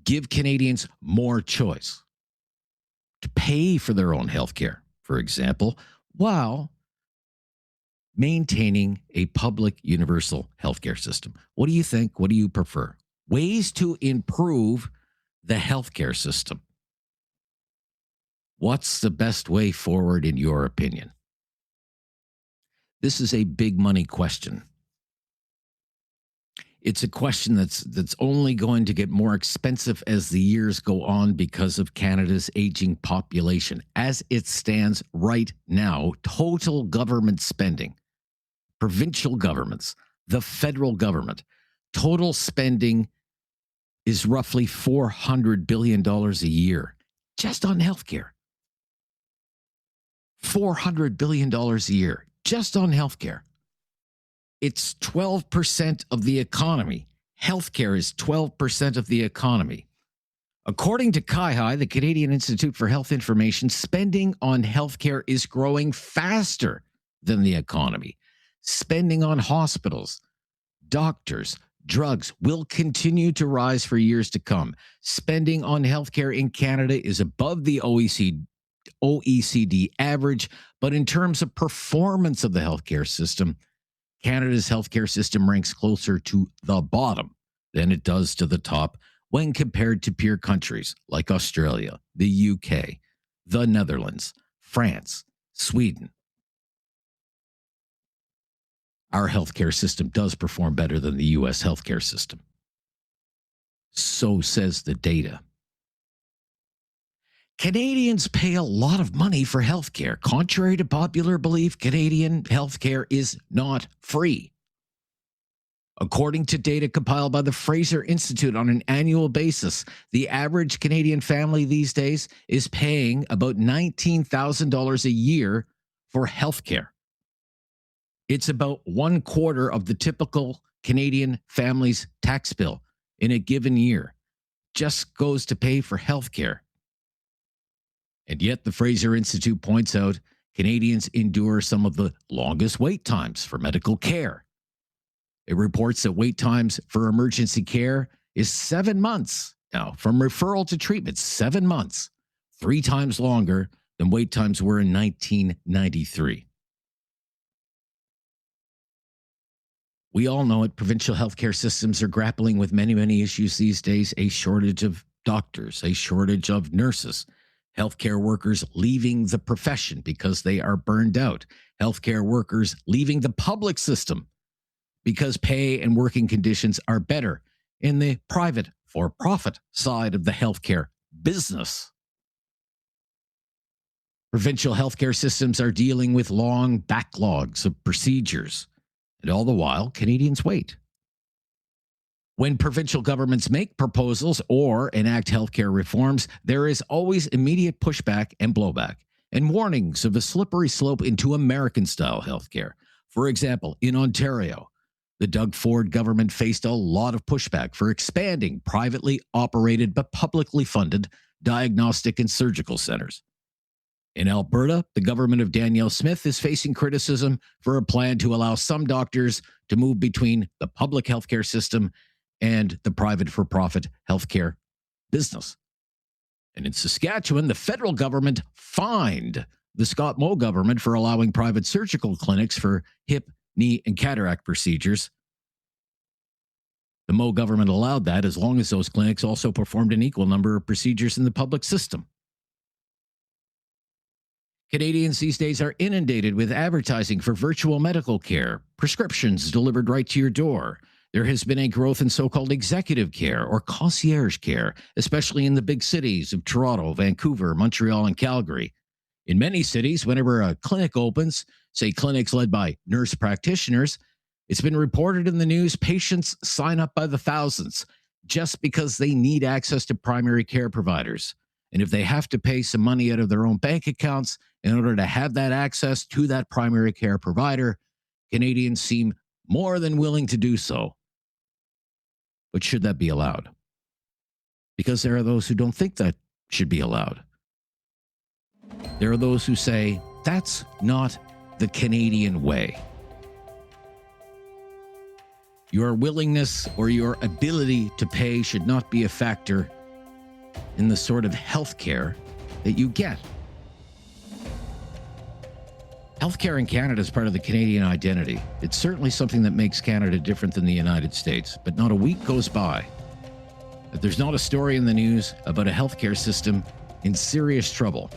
Give Canadians more choice to pay for their own healthcare, for example, while maintaining a public universal healthcare system. What do you think? What do you prefer? Ways to improve the healthcare system. What's the best way forward in your opinion? This is a big money question. It's a question that's only going to get more expensive as the years go on because of Canada's aging population. As it stands right now, total government spending, provincial governments, the federal government, total spending is roughly $400 billion a year just on healthcare. $400 billion a year just on healthcare. It's 12% of the economy. Healthcare is 12% of the economy. According to CIHI, the Canadian Institute for Health Information, spending on healthcare is growing faster than the economy. Spending on hospitals, doctors, drugs will continue to rise for years to come. Spending on healthcare in Canada is above the OECD average, but in terms of performance of the healthcare system, Canada's healthcare system ranks closer to the bottom than it does to the top when compared to peer countries like Australia, the UK, the Netherlands, France, Sweden. Our healthcare system does perform better than the U.S. healthcare system. So says the data. Canadians pay a lot of money for healthcare. Contrary to popular belief, Canadian healthcare is not free. According to data compiled by the Fraser Institute on an annual basis, the average Canadian family these days is paying about $19,000 a year for healthcare. It's about 1/4 of the typical Canadian family's tax bill in a given year. Just goes to pay for healthcare. And yet, the Fraser Institute points out Canadians endure some of the longest wait times for medical care. It reports that wait times for emergency care is 7 months. Now, from referral to treatment, 7 months, 3 times longer than wait times were in 1993. We all know it. Provincial healthcare systems are grappling with many, many issues these days. A shortage of doctors, a shortage of nurses, healthcare workers leaving the profession because they are burned out, healthcare workers leaving the public system because pay and working conditions are better in the private for-profit side of the healthcare business. Provincial healthcare systems are dealing with long backlogs of procedures, and all the while, Canadians wait. When provincial governments make proposals or enact healthcare reforms, there is always immediate pushback and blowback, and warnings of a slippery slope into American-style healthcare. For example, in Ontario, the Doug Ford government faced a lot of pushback for expanding privately operated but publicly funded diagnostic and surgical centers. In Alberta, the government of Danielle Smith is facing criticism for a plan to allow some doctors to move between the public healthcare system and the private for-profit healthcare business. And in Saskatchewan, the federal government fined the Scott Moe government for allowing private surgical clinics for hip, knee, and cataract procedures. The Moe government allowed that as long as those clinics also performed an equal number of procedures in the public system. Canadians these days are inundated with advertising for virtual medical care, prescriptions delivered right to your door. There has been a growth in so-called executive care or concierge care, especially in the big cities of Toronto, Vancouver, Montreal, and Calgary. In many cities, whenever a clinic opens, say clinics led by nurse practitioners, it's been reported in the news patients sign up by the thousands just because they need access to primary care providers. And if they have to pay some money out of their own bank accounts in order to have that access to that primary care provider, Canadians seem more than willing to do so. But should that be allowed? Because there are those who don't think that should be allowed. There are those who say, that's not the Canadian way. Your willingness or your ability to pay should not be a factor in the sort of health care that you get. Healthcare in Canada is part of the Canadian identity. It's certainly something that makes Canada different than the United States, but not a week goes by that there's not a story in the news about a healthcare system in serious trouble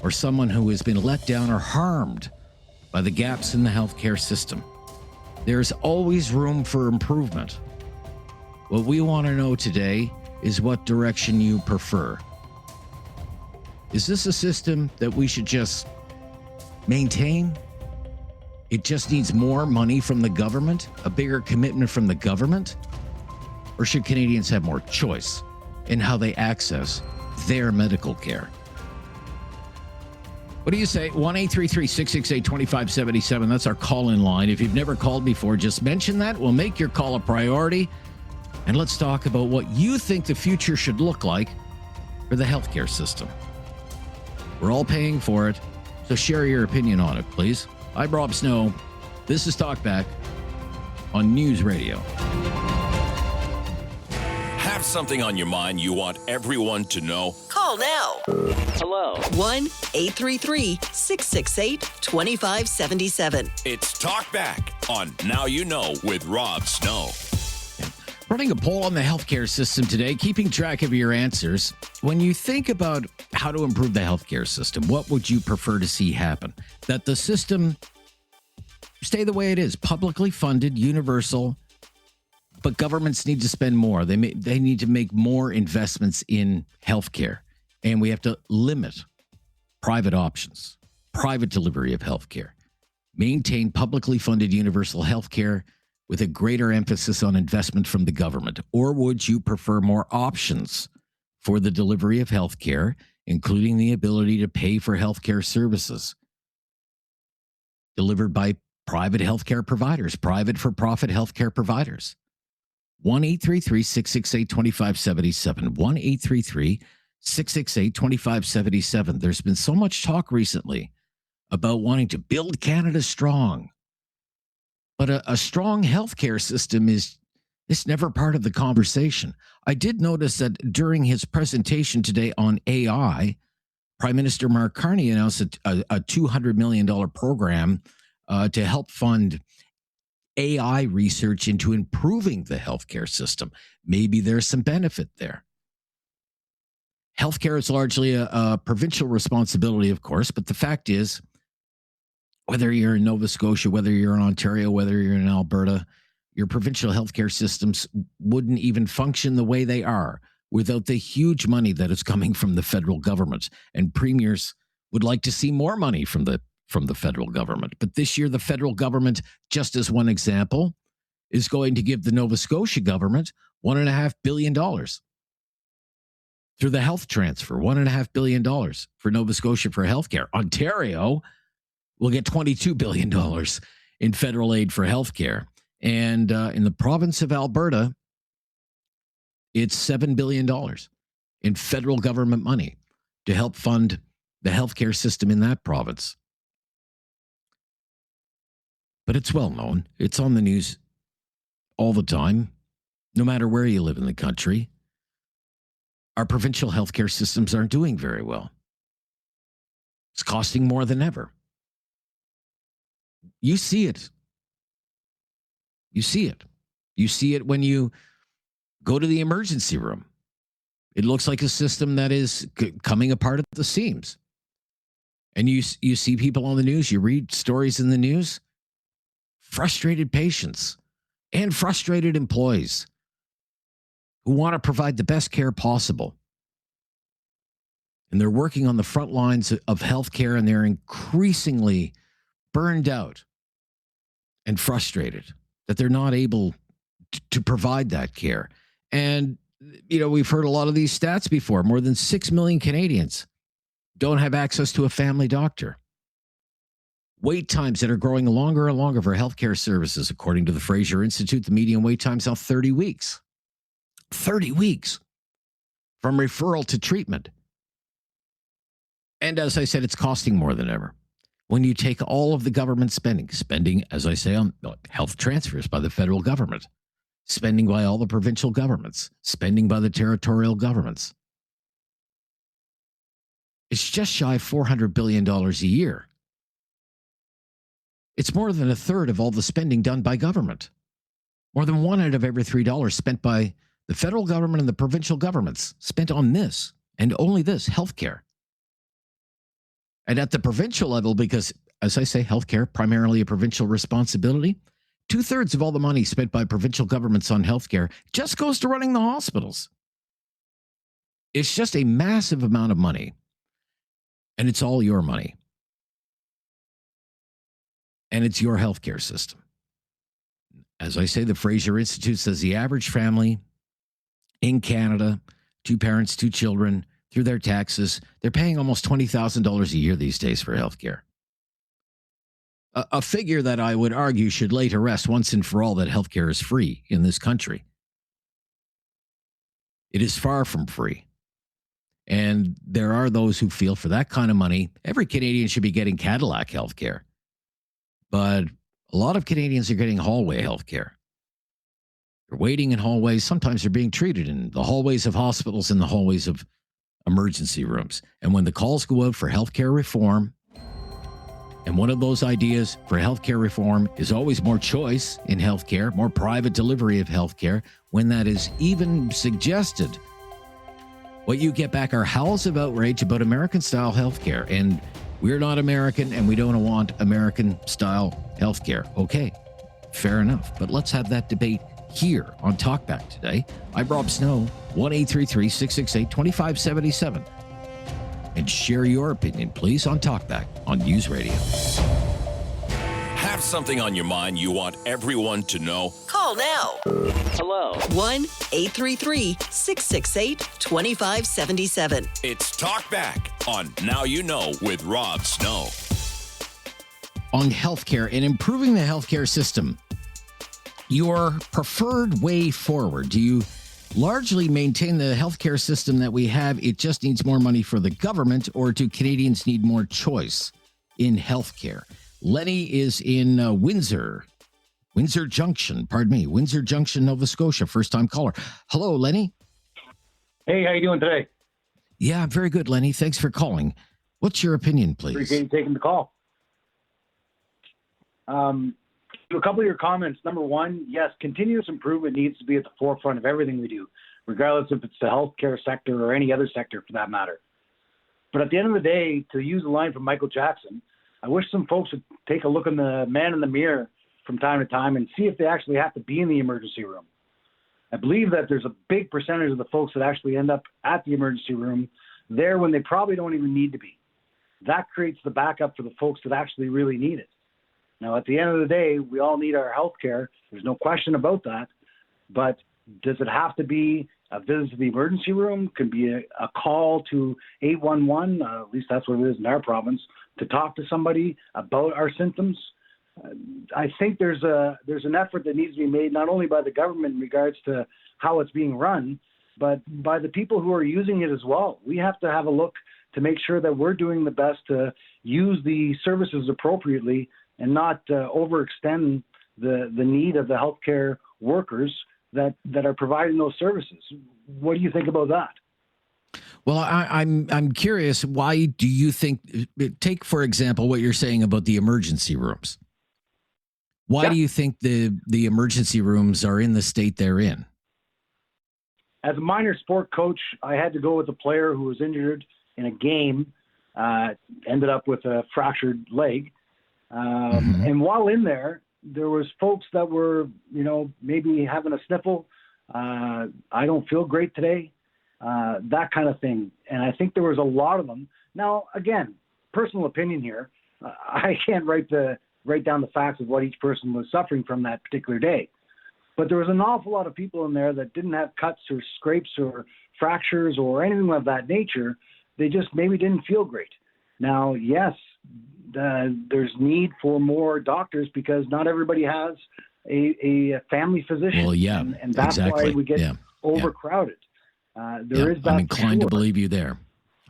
or someone who has been let down or harmed by the gaps in the healthcare system. There's always room for improvement. What we want to know today is what direction you prefer. Is this a system that we should just maintain? It just needs more money from the government, a bigger commitment from the government? Or should Canadians have more choice in how they access their medical care? What do you say? 1-833-668-2577. That's our call-in line. If you've never called before, just mention that. We'll make your call a priority. And let's talk about what you think the future should look like for the healthcare system. We're all paying for it, so share your opinion on it, please. I'm Rob Snow. This is Talkback on News Radio. Have something on your mind you want everyone to know? Call now. Hello. 1-833-668-2577. It's Talkback on Now You Know with Rob Snow. Running a poll on the healthcare system today, keeping track of your answers. When you think about how to improve the healthcare system, what would you prefer to see happen? That the system stay the way it is, publicly funded, universal, but governments need to spend more. They need to make more investments in healthcare, and we have to limit private options, private delivery of healthcare, maintain publicly funded universal healthcare with a greater emphasis on investment from the government? Or would you prefer more options for the delivery of healthcare, including the ability to pay for healthcare services delivered by private healthcare providers, private for-profit healthcare providers? 1-833-668-2577. 1-833-668-2577. There's been so much talk recently about wanting to build Canada strong. But a strong healthcare system is never part of the conversation. I did notice that during his presentation today on AI, Prime Minister Mark Carney announced a $200 million program to help fund AI research into improving the healthcare system. Maybe there's some benefit there. Healthcare is largely a provincial responsibility, of course, but the fact is, whether you're in Nova Scotia, whether you're in Ontario, whether you're in Alberta, your provincial healthcare systems wouldn't even function the way they are without the huge money that is coming from the federal government. And premiers would like to see more money from the federal government. But this year, the federal government, just as one example, is going to give the Nova Scotia government $1.5 billion through the health transfer, $1.5 billion for Nova Scotia for healthcare. Ontario will get $22 billion in federal aid for healthcare. And in the province of Alberta, it's $7 billion in federal government money to help fund the healthcare system in that province. But it's well known. It's on the news all the time, no matter where you live in the country. Our provincial healthcare systems aren't doing very well. It's costing more than ever. You see it. You see it. You see it when you go to the emergency room. It looks like a system that is coming apart at the seams. And you see people on the news, you read stories in the news, frustrated patients and frustrated employees who want to provide the best care possible. And they're working on the front lines of healthcare, and they're increasingly burned out and frustrated that they're not able to provide that care. And, you know, we've heard a lot of these stats before. More than 6 million Canadians don't have access to a family doctor. Wait times that are growing longer and longer for healthcare services. According to the Fraser Institute, the median wait time is now 30 weeks. 30 weeks from referral to treatment. And as I said, it's costing more than ever. When you take all of the government spending, as I say, on health transfers by the federal government, spending by all the provincial governments, spending by the territorial governments, it's just shy of $400 billion a year. It's more than a third of all the spending done by government. More than 1 out of every $3 spent by the federal government and the provincial governments spent on this and only this, healthcare. And at the provincial level, because as I say, healthcare, primarily a provincial responsibility, 2/3 of all the money spent by provincial governments on healthcare just goes to running the hospitals. It's just a massive amount of money. And it's all your money. And it's your healthcare system. As I say, the Fraser Institute says the average family in Canada, 2 parents, 2 children, through their taxes, they're paying almost $20,000 a year these days for healthcare. A figure that I would argue should lay to rest once and for all that healthcare is free in this country. It is far from free. And there are those who feel for that kind of money, every Canadian should be getting Cadillac healthcare. But a lot of Canadians are getting hallway healthcare. They're waiting in hallways. Sometimes they're being treated in the hallways of hospitals and the hallways of emergency rooms. And when the calls go out for healthcare reform, and one of those ideas for healthcare reform is always more choice in healthcare, more private delivery of healthcare, when that is even suggested, what you get back are howls of outrage about American-style healthcare. And we're not American, and we don't want American-style healthcare. Okay, fair enough. But let's have that debate here on Talkback today. I'm Rob Snow, 1-833-668-2577. And share your opinion, please, on Talkback on News Radio. Have something on your mind you want everyone to know? Call now. Hello. 1-833-668-2577. It's Talkback on Now You Know with Rob Snow. On healthcare and improving the healthcare system, your preferred way forward, do you largely maintain the healthcare system that we have? It just needs more money for the government, or do Canadians need more choice in healthcare? Lenny is in Windsor Junction, Nova Scotia. First-time caller. Hello, Lenny. Hey, how you doing today? Yeah, very good, Lenny. Thanks for calling. What's your opinion, please? Appreciate you taking the call. To a couple of your comments. Number one, yes, continuous improvement needs to be at the forefront of everything we do, regardless if it's the healthcare sector or any other sector for that matter. But at the end of the day, to use a line from Michael Jackson, I wish some folks would take a look in the man in the mirror from time to time and see if they actually have to be in the emergency room. I believe that there's a big percentage of the folks that actually end up at the emergency room there when they probably don't even need to be. That creates the backup for the folks that actually really need it. Now, at the end of the day, we all need our health care. There's no question about that. But does it have to be a visit to the emergency room? Could be a call to 811, at least that's what it is in our province, to talk to somebody about our symptoms. I think there's an effort that needs to be made not only by the government in regards to how it's being run, but by the people who are using it as well. We have to have a look to make sure that we're doing the best to use the services appropriately and not overextend the need of the healthcare workers that are providing those services. What do you think about that? Well, I'm curious. Why do you think? Take for example what you're saying about the emergency rooms. Why do you think the emergency rooms are in the state they're in? As a minor sport coach, I had to go with a player who was injured in a game, ended up with a fractured leg. And while in there was folks that were, maybe having a sniffle. I don't feel great today, that kind of thing. And I think there was a lot of them. Now, again, personal opinion here. I can't write down the facts of what each person was suffering from that particular day. But there was an awful lot of people in there that didn't have cuts or scrapes or fractures or anything of that nature. They just maybe didn't feel great. Now, yes, there's need for more doctors because not everybody has a family physician. Well, yeah, and that's why we get overcrowded. There is that. I'm inclined to believe you there.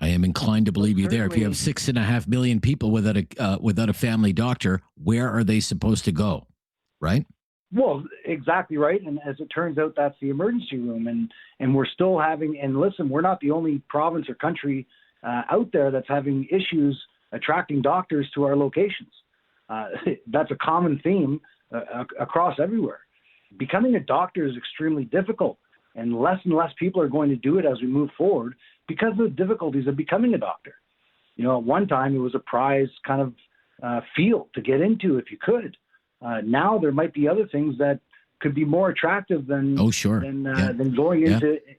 I am inclined to believe you there. If you have 6.5 million people without a family doctor, where are they supposed to go? Right? Well, exactly right. And as it turns out, that's the emergency room. And we're still having, and listen, we're not the only province or country out there that's having issues attracting doctors to our locations. That's a common theme across everywhere. Becoming a doctor is extremely difficult, and less people are going to do it as we move forward because of the difficulties of becoming a doctor. You know, at one time it was a prized kind of field to get into if you could. Now there might be other things that could be more attractive than than going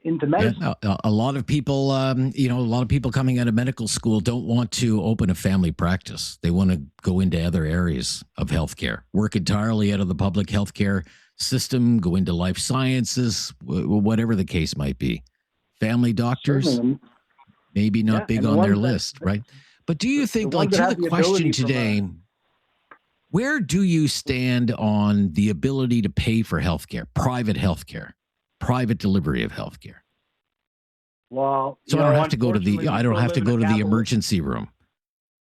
into medicine. Yeah. A lot of people, a lot of people coming out of medical school don't want to open a family practice. They want to go into other areas of healthcare, work entirely out of the public healthcare system, go into life sciences, whatever the case might be. Family doctors, maybe not big on their list, right? But do you think, like, to the question today, where do you stand on the ability to pay for healthcare, private delivery of healthcare? Well, so I don't have to go to the emergency room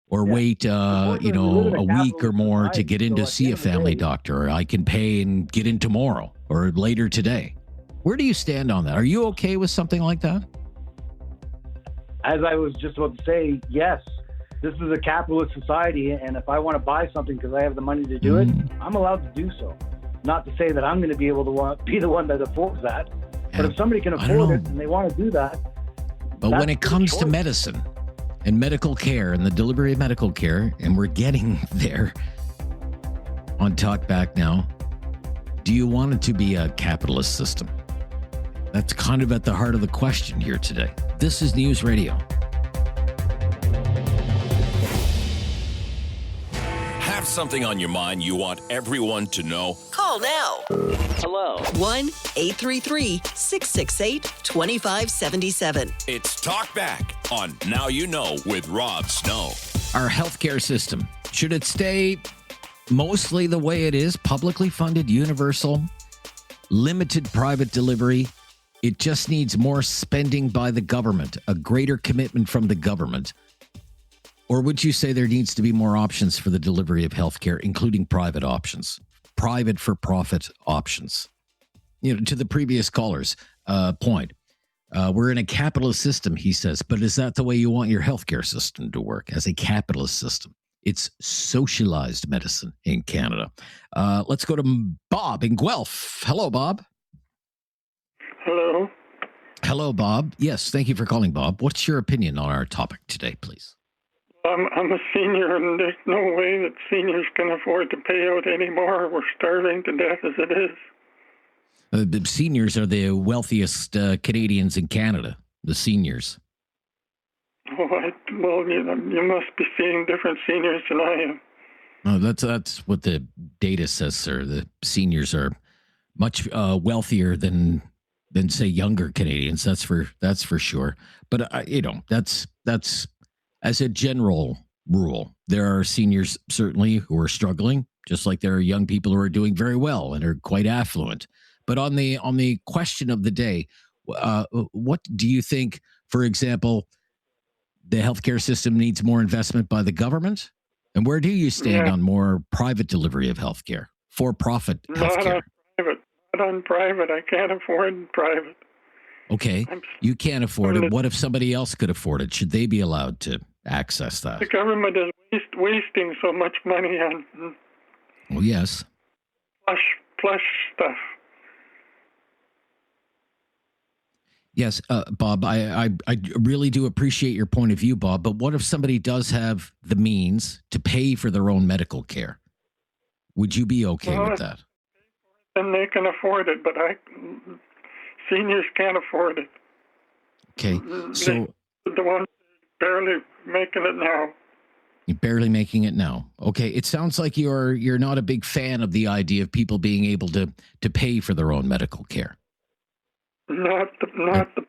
or wait, a week or more to get in to see a family doctor. Or I can pay and get in tomorrow or later today. Where do you stand on that? Are you okay with something like that? As I was just about to say, yes. This is a capitalist society, and if I want to buy something because I have the money to do it, I'm allowed to do so. Not to say that I'm going to be able to be the one that affords that, but if somebody can afford it and they want to do that. But when it comes to medicine and medical care and the delivery of medical care, and we're getting there on Talkback now, do you want it to be a capitalist system? That's kind of at the heart of the question here today. This is News Radio. Have something on your mind you want everyone to know? Call now. Hello. 1-833-668-2577. It's Talkback on Now You Know with Rob Snow. Our healthcare system, should it stay mostly the way it is, publicly funded, universal, limited private delivery? It just needs more spending by the government, a greater commitment from the government. Or would you say there needs to be more options for the delivery of healthcare, including private options, private for-profit options? You know, to the previous caller's point, we're in a capitalist system, he says, but is that the way you want your healthcare system to work, as a capitalist system? It's socialized medicine in Canada. Let's go to Bob in Guelph. Hello, Bob. Hello. Hello, Bob. Yes, thank you for calling, Bob. What's your opinion on our topic today, please? I'm a senior, and there's no way that seniors can afford to pay out anymore. We're starving to death as it is. The seniors are the wealthiest Canadians in Canada, the seniors. Oh, well, you must be seeing different seniors than I am. No, that's what the data says, sir. The seniors are much wealthier than say younger Canadians. That's for sure. But that's as a general rule. There are seniors certainly who are struggling, just like there are young people who are doing very well and are quite affluent. But on the question of the day, what do you think? For example, the healthcare system needs more investment by the government, and where do you stand on more private delivery of healthcare, for-profit healthcare? Not on private. I can't afford private. Okay, you can't afford it. What if somebody else could afford it? Should they be allowed to access that? The government is wasting so much money on yes, plush stuff. Yes, Bob, I really do appreciate your point of view, Bob, but what if somebody does have the means to pay for their own medical care? Would you be okay with that? And they can afford it, but seniors can't afford it. Okay, so the ones barely making it now. You're barely making it now. Okay, it sounds like you're not a big fan of the idea of people being able to pay for their own medical care. Not the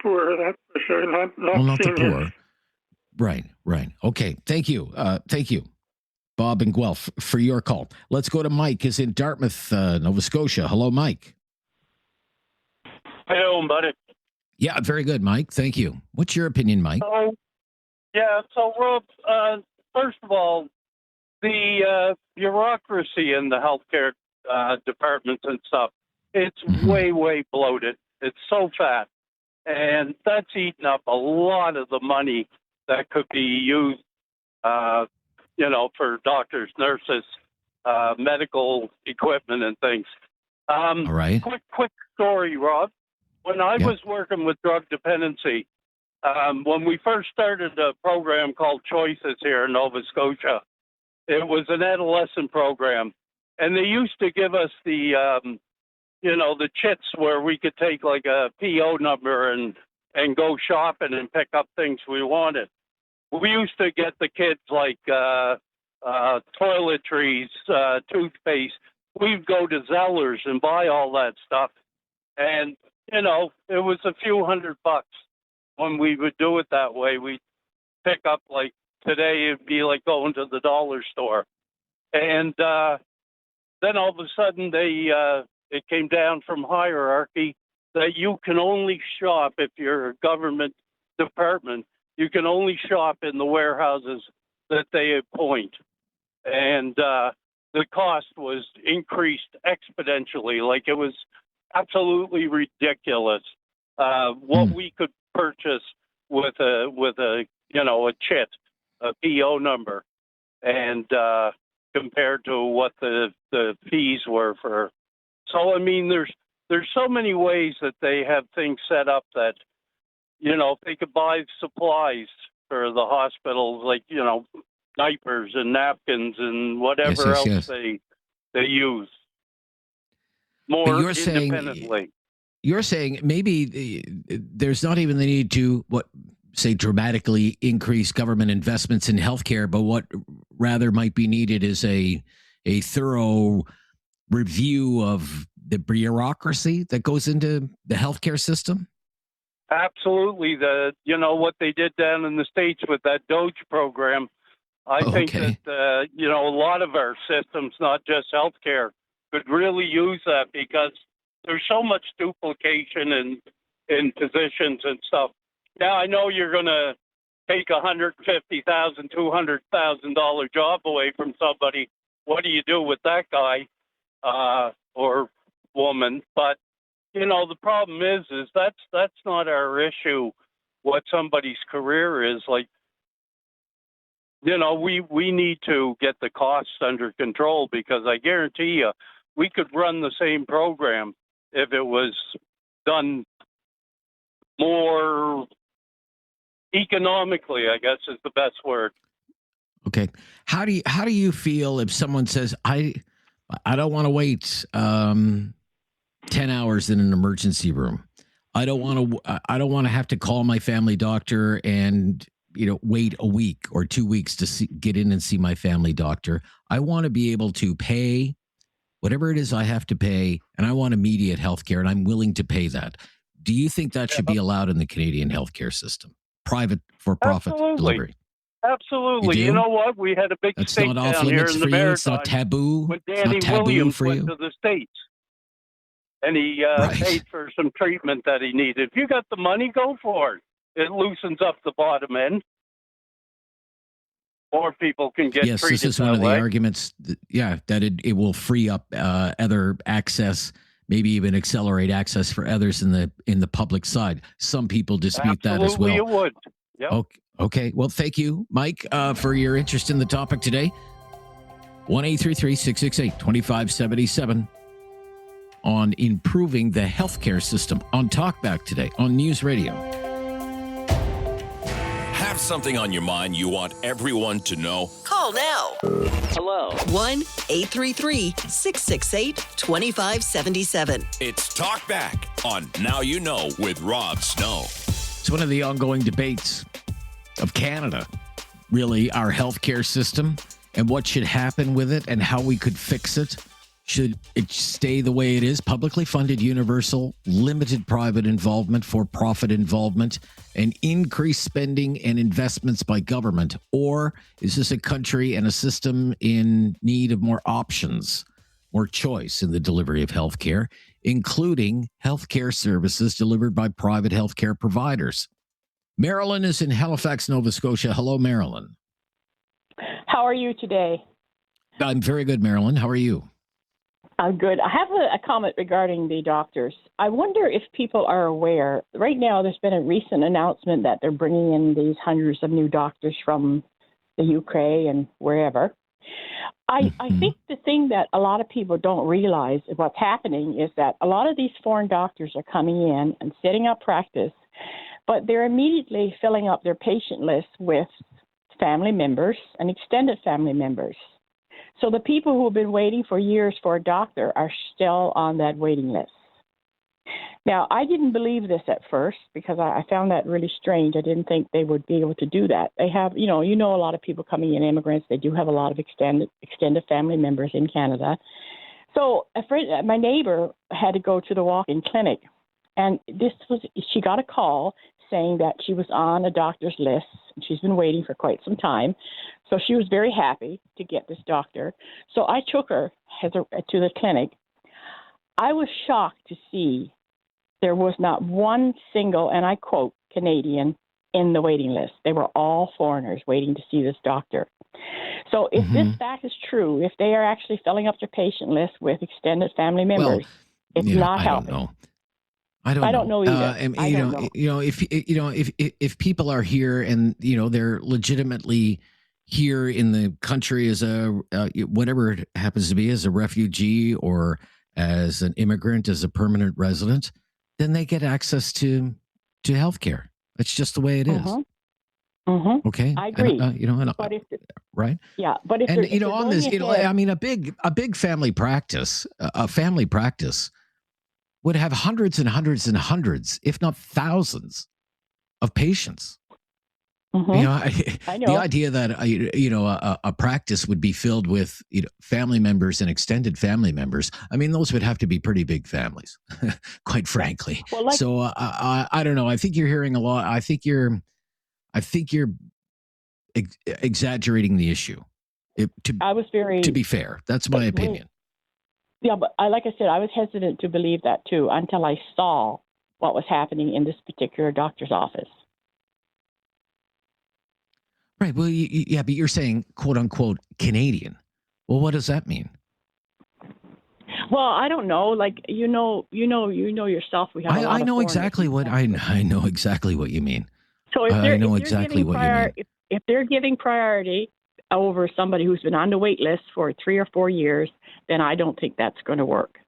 poor, that's for sure. Not the seniors. poor. Right. Okay, thank you, Bob and Guelph, for your call. Let's go to Mike, is in Dartmouth, Nova Scotia. Hello, Mike. Hello, buddy. Yeah, very good, Mike. Thank you. What's your opinion, Mike? So Rob, first of all, the bureaucracy in the healthcare departments and stuff, it's way bloated. It's so fat. And that's eating up a lot of the money that could be used, for doctors, nurses, medical equipment and things. All right. Quick story, Rob. When I was working with drug dependency, when we first started a program called Choices here in Nova Scotia, it was an adolescent program. And they used to give us the, the chits where we could take like a PO number and go shopping and pick up things we wanted. We used to get the kids like toiletries, toothpaste. We'd go to Zellers and buy all that stuff. And, it was a few $100 when we would do it that way. We'd pick up, like, today it'd be like going to the dollar store. And then all of a sudden it came down from hierarchy that you can only shop if you're a government department. You can only shop in the warehouses that they appoint. And the cost was increased exponentially. Like, it was absolutely ridiculous what we could purchase with a chit, a PO number, and compared to what the fees were for. So I mean, there's so many ways that they have things set up that they could buy supplies for the hospitals, like diapers and napkins and whatever else they use. More independently. You're saying maybe there's not even the need to dramatically increase government investments in healthcare, but what rather might be needed is a thorough review of the bureaucracy that goes into the healthcare system. Absolutely. What they did down in the States with that Doge program, I think that a lot of our systems, not just healthcare, could really use that, because there's so much duplication in positions and stuff. Now, I know you're going to take $150,000, $200,000 job away from somebody. What do you do with that guy or woman? But the problem is that's not our issue. What somebody's career is like. We need to get the costs under control, because I guarantee you, we could run the same program if it was done more economically, I guess is the best word. Okay. How do you feel if someone says, I don't want to wait 10 hours in an emergency room. I don't want to have to call my family doctor and wait a week or 2 weeks to get in and see my family doctor. I want to be able to pay whatever it is I have to pay, and I want immediate health care, and I'm willing to pay that. Do you think that should be allowed in the Canadian healthcare system? Private for-profit delivery? Absolutely. You know what? We had a big stake down here in the Maritime. It's not taboo. When Danny Williams went to the States, and he paid for some treatment that he needed. If you got the money, go for it. It loosens up the bottom end. More people can get treated. Yes, this is one of the arguments. That it will free up other access, maybe even accelerate access for others in the public side. Some people dispute that as well. Absolutely, it would. Yep. Okay. Well, thank you, Mike, for your interest in the topic today. 1-833-668-2577 on improving the healthcare system on Talkback today on News Radio. Have something on your mind you want everyone to know? Call now. Hello. 1-833-668-2577. It's Talkback on Now You Know with Rob Snow. It's one of the ongoing debates of Canada, really, our healthcare system and what should happen with it and how we could fix it. Should it stay the way it is, publicly funded, universal, limited private involvement, for-profit involvement, and increased spending and investments by government? Or is this a country and a system in need of more options, more choice in the delivery of healthcare, including healthcare services delivered by private healthcare providers? Marilyn is in Halifax, Nova Scotia. Hello, Marilyn. How are you today? I'm very good, Marilyn. How are you? Good. I have a comment regarding the doctors. I wonder if people are aware. Right now, there's been a recent announcement that they're bringing in these hundreds of new doctors from the Ukraine and wherever. I think the thing that a lot of people don't realize is what's happening is that a lot of these foreign doctors are coming in and setting up practice, but they're immediately filling up their patient list with family members and extended family members. So the people who have been waiting for years for a doctor are still on that waiting list. Now, I didn't believe this at first because I found that really strange. I didn't think they would be able to do that. They have, a lot of people coming in, immigrants. They do have a lot of extended family members in Canada. So my neighbor had to go to the walk-in clinic, and she got a call saying that she was on a doctor's list, and she's been waiting for quite some time. So she was very happy to get this doctor. So I took her to the clinic. I was shocked to see there was not one single, and I quote, Canadian in the waiting list. They were all foreigners waiting to see this doctor. So if this fact is true, if they are actually filling up their patient list with extended family members, it's not helping. I don't know either. If people are here and they're legitimately here in the country as whatever it happens to be, as a refugee or as an immigrant, as a permanent resident, then they get access to health care. That's just the way it is. Okay, I agree. Right? Yeah, but if on this, a big family practice, would have hundreds and hundreds and hundreds, if not thousands, of patients. I know. The idea that a practice would be filled with family members and extended family members. I mean, those would have to be pretty big families, quite frankly. Well, so I don't know. I think you're hearing a lot. I think you're exaggerating the issue. To be fair, that's my opinion. Yeah, but like I said, I was hesitant to believe that too until I saw what was happening in this particular doctor's office. Right. Well, but you're saying "quote unquote" Canadian. Well, what does that mean? Well, I don't know. Like you know yourself. We have. I know exactly what I know exactly what you mean. So if they're giving priority over somebody who's been on the wait list for 3 or 4 years, then I don't think that's going to work.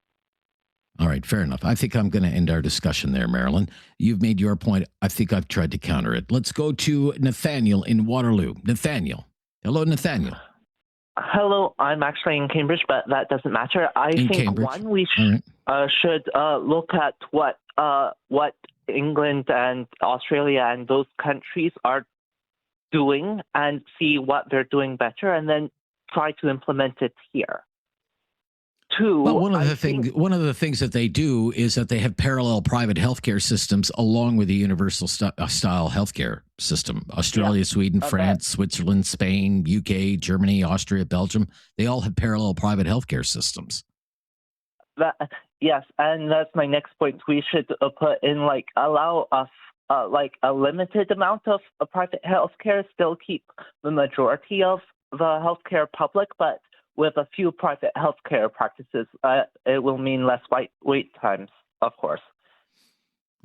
All right, fair enough. I think I'm going to end our discussion there, Marilyn. You've made your point. I think I've tried to counter it. Let's go to Nathaniel in Waterloo. Nathaniel. Hello, Nathaniel. Hello, I'm actually in Cambridge, but that doesn't matter. I think Cambridge. We should look at what England and Australia and those countries are doing and see what they're doing better, and then try to implement it here. Well, one of the things that they do is that they have parallel private healthcare systems along with the universal style healthcare system. Australia, Sweden, France, Switzerland, Spain, UK, Germany, Austria, Belgium. They all have parallel private healthcare systems. Yes, and that's my next point. We should put in allow us a limited amount of private healthcare, still keep the majority of the healthcare public, but with a few private healthcare practices, it will mean less wait times, of course.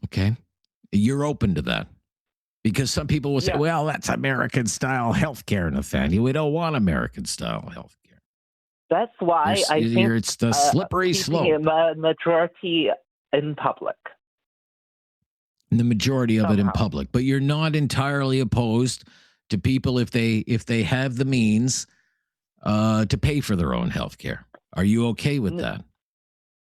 Okay. You're open to that? Because some people will say, well, that's American-style healthcare, Nathaniel. We don't want American-style healthcare. That's why I think it's the slippery slope. The majority in public. The majority of it in public. But you're not entirely opposed to people if they have the means to pay for their own health care. Are you okay with that?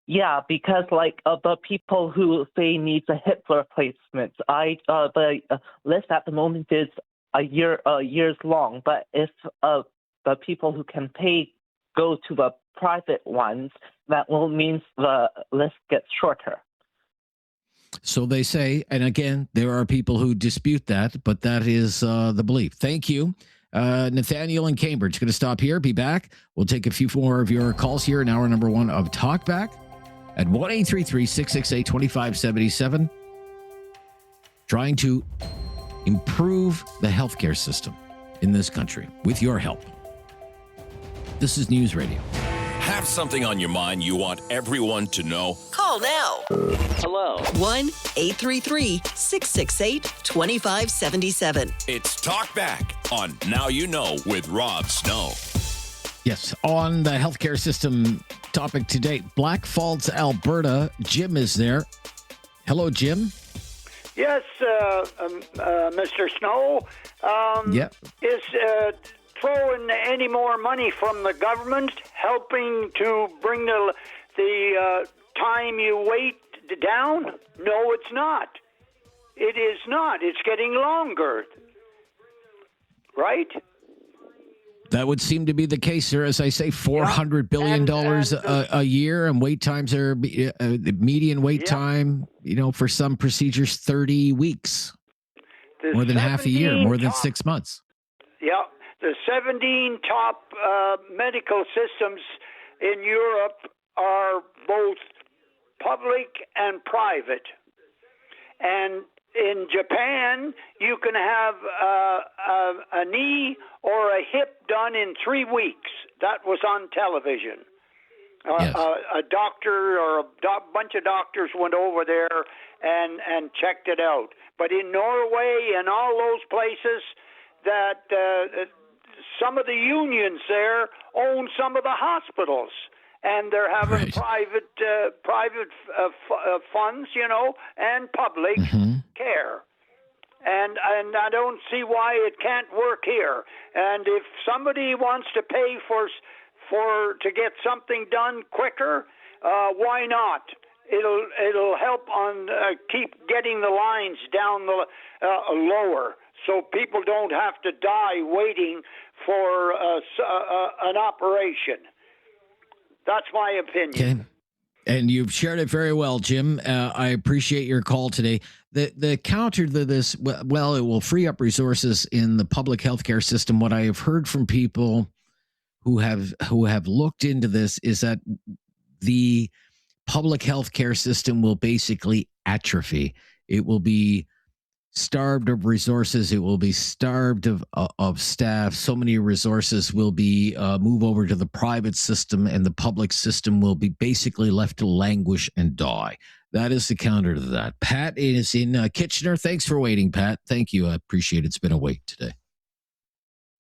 Yeah, because the people who say needs a hip replacement, the list at the moment is years long. But if the people who can pay go to the private ones, that will mean the list gets shorter. So they say, and again, there are people who dispute that, but that is the belief. Thank you. Nathaniel in Cambridge. Going to stop here, be back. We'll take a few more of your calls here in hour number 1 of Talkback at 1-833-668-2577. Trying to improve the healthcare system in this country with your help. This is News Radio. Have something on your mind you want everyone to know? Call now. Hello. 1-833-668-2577. It's Talkback on Now You Know with Rob Snow. Yes, on the healthcare system topic today, Black Falls, Alberta. Jim is there. Hello, Jim. Yes, Mr. Snow. Is throwing any more money from the government helping to bring the time you wait down? No, it's not. It is not. It's getting longer. Right? That would seem to be the case, sir. As I say, $400 billion a year, and wait times are the median wait time, for some procedures, 30 weeks. More than half a year, more than 6 months. Yeah. The 17 top medical systems in Europe are both public and private. And in Japan, you can have a knee or a hip done in 3 weeks. That was on television. A doctor or a bunch of doctors went over there and checked it out. But in Norway and all those places, that some of the unions there own some of the hospitals. And they're having private funds, and public care. And I don't see why it can't work here. And if somebody wants to pay to get something done quicker, why not? It'll help on keep getting the lines down lower, so people don't have to die waiting for an operation. That's my opinion. Okay. And you've shared it very well, Jim. I appreciate your call today. The counter to this, well, it will free up resources in the public healthcare system. What I have heard from people who have looked into this is that the public healthcare system will basically atrophy. It will be starved of resources. It will be starved of staff. So many resources will be move over to the private system, and the public system will be basically left to languish and die. That is the counter to that. Pat is in Kitchener. Thanks for waiting, Pat. Thank you. I appreciate it. It's been a wait today.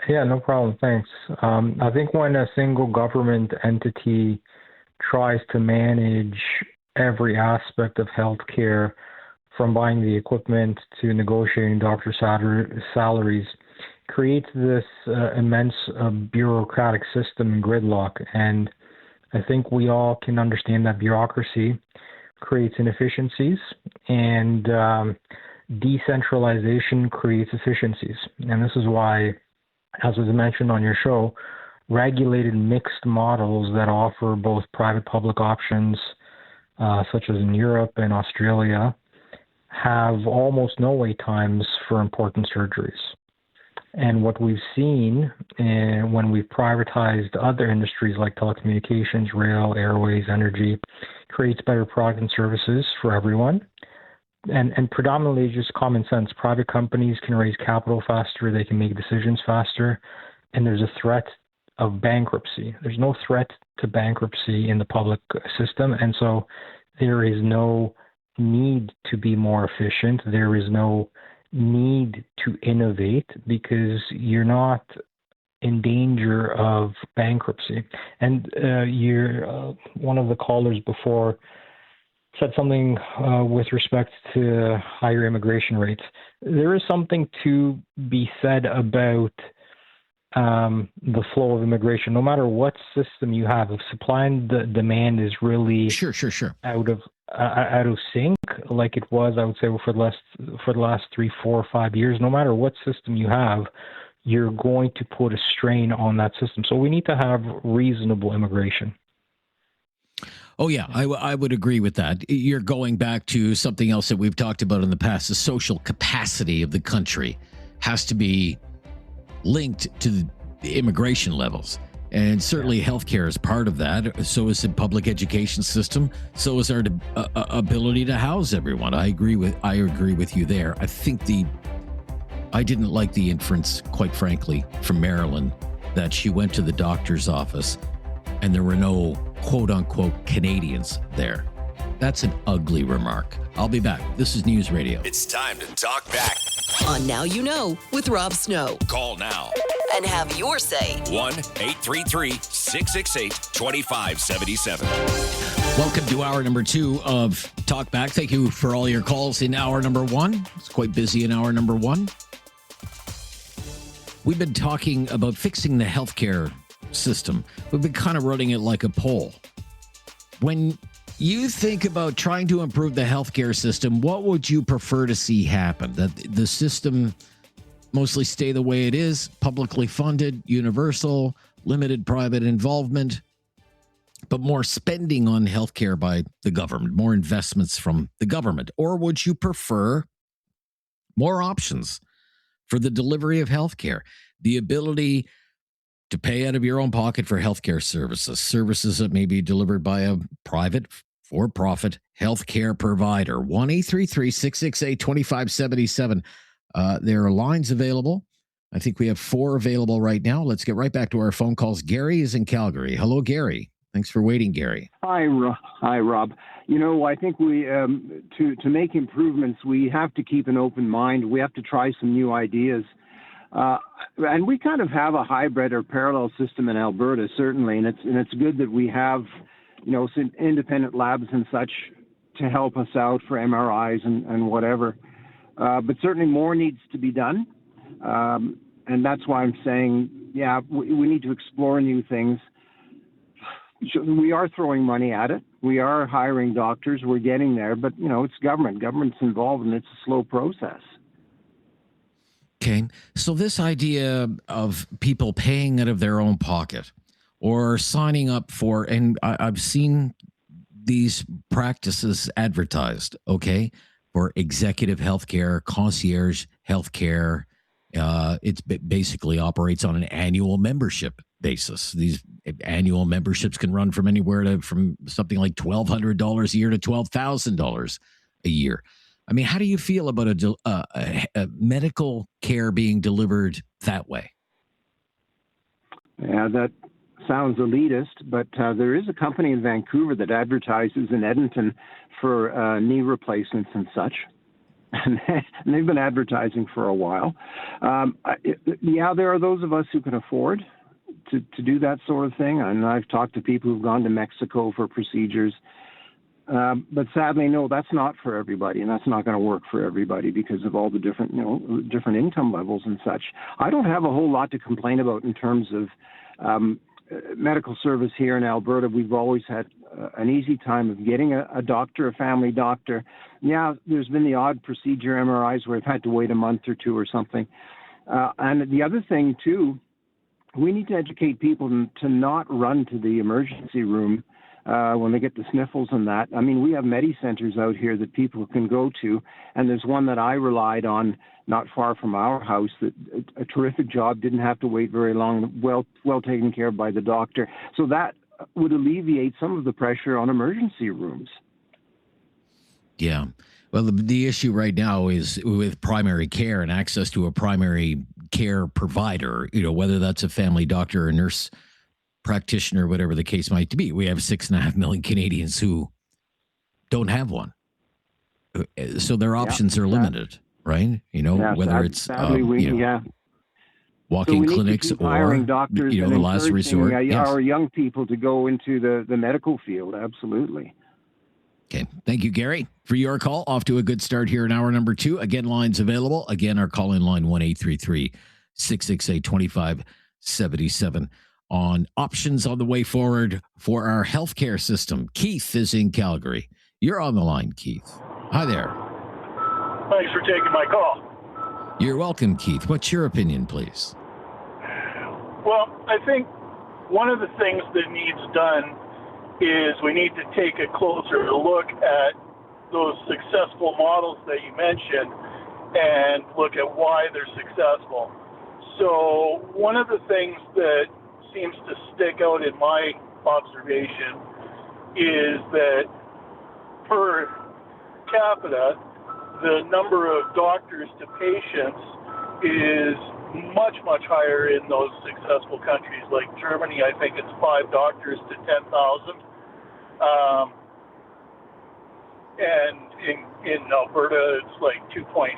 Yeah, no problem. Thanks. I think when a single government entity tries to manage every aspect of healthcare, from buying the equipment to negotiating doctor salaries, creates this immense bureaucratic system and gridlock. And I think we all can understand that bureaucracy creates inefficiencies, and decentralization creates efficiencies. And this is why, as was mentioned on your show, regulated mixed models that offer both private-public options, such as in Europe and Australia, have almost no wait times for important surgeries. And what we've seen when we've privatized other industries like telecommunications, rail, airways, energy, creates better product and services for everyone. And predominantly just common sense. Private companies can raise capital faster, they can make decisions faster, and there's a threat of bankruptcy. There's no threat to bankruptcy in the public system, and so there is no need to be more efficient. There is no need to innovate because you're not in danger of bankruptcy. And one of the callers before said something with respect to higher immigration rates. There is something to be said about the flow of immigration. No matter what system you have, if supply and demand is really out of sync, like it was, I would say, for the last 3, 4, 5 years, no matter what system you have, you're going to put a strain on that system. So we need to have reasonable immigration. Oh, yeah, I would agree with that. You're going back to something else that we've talked about in the past. The social capacity of the country has to be linked to the immigration levels. And certainly healthcare is part of that. So is the public education system. So is our ability to house everyone. I agree with you there. I didn't like the inference, quite frankly, from Marilyn, that she went to the doctor's office and there were no quote unquote Canadians there. That's an ugly remark. I'll be back. This is News Radio. It's time to talk back On Now You Know with Rob Snow. Call now and have your say. 1-833-668-2577. Welcome to hour number 2 of Talkback. Thank you for all your calls in hour number 1. It's quite busy in hour number 1. We've been talking about fixing the healthcare system. We've been kind of running it like a poll. When you think about trying to improve the healthcare system, what would you prefer to see happen? That the system mostly stay the way it is, publicly funded, universal, limited private involvement, but more spending on healthcare by the government, more investments from the government? Or would you prefer more options for the delivery of healthcare, the ability to pay out of your own pocket for healthcare services that may be delivered by a private for-profit healthcare provider? 1-833-668-2577. There are lines available. I think we have 4 available right now. Let's get right back to our phone calls. Gary is in Calgary. Hello, Gary. Thanks for waiting, Gary. Hi, Rob. You know, I think we to make improvements, we have to keep an open mind. We have to try some new ideas. And we kind of have a hybrid or parallel system in Alberta, certainly, and it's good that we have, you know, some independent labs and such to help us out for MRIs and whatever. But certainly more needs to be done, and that's why I'm saying, yeah, we need to explore new things. We are throwing money at it. We are hiring doctors. We're getting there, but you know, it's government. Government's involved, and it's a slow process. Okay, so this idea of people paying out of their own pocket or signing up for, and I've seen these practices advertised, okay, for executive healthcare, concierge healthcare. It basically operates on an annual membership basis. These annual memberships can run from anywhere from something like $1,200 a year to $12,000 a year. I mean, how do you feel about a medical care being delivered that way? Yeah, that sounds elitist, but there is a company in Vancouver that advertises in Edmonton for knee replacements and such. And they've been advertising for a while. Yeah, there are those of us who can afford to do that sort of thing. And I've talked to people who've gone to Mexico for procedures. But sadly, no, that's not for everybody, and that's not going to work for everybody because of all the different, you know, different income levels and such. I don't have a whole lot to complain about in terms of medical service here in Alberta. We've always had an easy time of getting a doctor, a family doctor. Yeah, there's been the odd procedure, MRIs, where I've had to wait a month or two or something. And the other thing, too, we need to educate people to not run to the emergency room when they get the sniffles and that. I mean, we have Medi-centers out here that people can go to, and there's one that I relied on not far from our house that a terrific job, didn't have to wait very long, well taken care of by the doctor. So that would alleviate some of the pressure on emergency rooms. Yeah. Well, the issue right now is with primary care and access to a primary care provider, you know, whether that's a family doctor or nurse practitioner, whatever the case might be. We have 6.5 million Canadians who don't have one. So their options are limited, right? You know, whether it's walk-in clinics or, doctors, you know, the last resort. Our young people to go into the medical field, absolutely. Okay. Thank you, Gary, for your call. Off to a good start here in hour number 2. Again, lines available. Again, our call-in line 1-833-668-2577 on options on the way forward for our healthcare system. Keith is in Calgary. You're on the line, Keith. Hi there. Thanks for taking my call. You're welcome, Keith. What's your opinion, please? Well, I think one of the things that needs done is we need to take a closer look at those successful models that you mentioned and look at why they're successful. So one of the things that seems to stick out in my observation is that per capita, the number of doctors to patients is much, much higher in those successful countries. Like Germany, I think it's 5 doctors to 10,000. And in Alberta, it's like 2.8.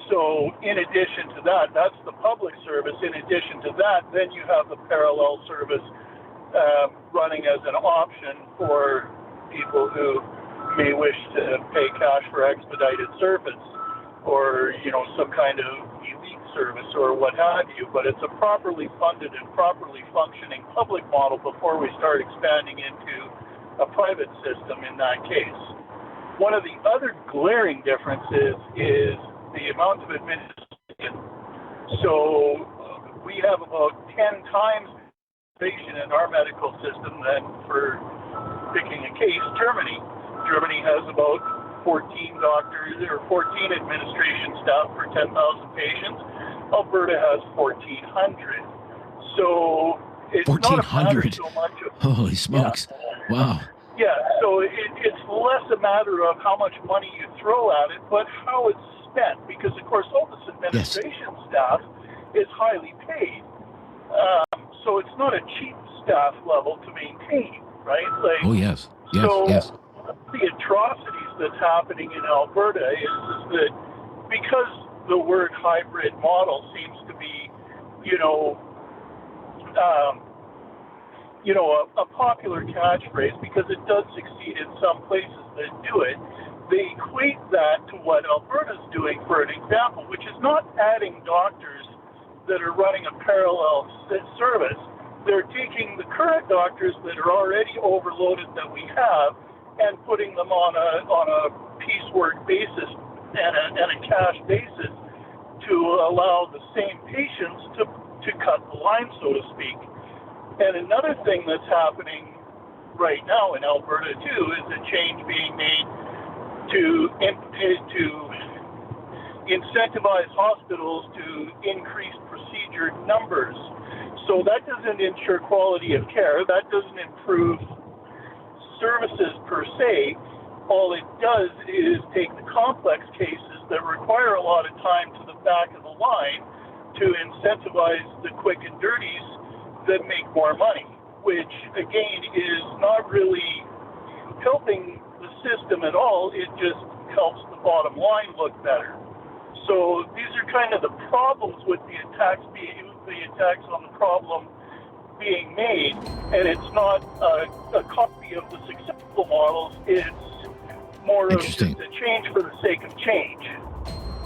So in addition to that, that's the public service. In addition to that, then you have the parallel service running as an option for people who may wish to pay cash for expedited service or, some kind of elite service or what have you. But it's a properly funded and properly functioning public model before we start expanding into a private system in that case. One of the other glaring differences is the amount of administration. So we have about 10 times administration in our medical system than, for picking a case, Germany. Germany has about 14 doctors or 14 administration staff for 10,000 patients. Alberta has 1,400. So it's 1,400. not so much of, Holy smokes. Yeah. Wow. Yeah, so it's less a matter of how much money you throw at it, but how it's spent. Because, of course, all this administration staff is highly paid. So it's not a cheap staff level to maintain, right? Oh, yes. Yes. The atrocities that's happening in Alberta is that because the word hybrid model seems to be, a popular catchphrase because it does succeed in some places that do it, they equate that to what Alberta's doing, for an example, which is not adding doctors that are running a parallel service. They're taking the current doctors that are already overloaded that we have and putting them on a piecework basis and a cash basis to allow the same patients to cut the line, so to speak. And another thing that's happening right now in Alberta too is a change being made to incentivize hospitals to increase procedure numbers. So that doesn't ensure quality of care. That doesn't improve services per se. All it does is take the complex cases that require a lot of time to the back of the line to incentivize the quick and dirties that make more money, which again is not really helping the system at all. It just helps the bottom line look better. So these are kind of the problems with the attacks on the problem being made, and it's not a copy of the successful models. It's more of just a change for the sake of change.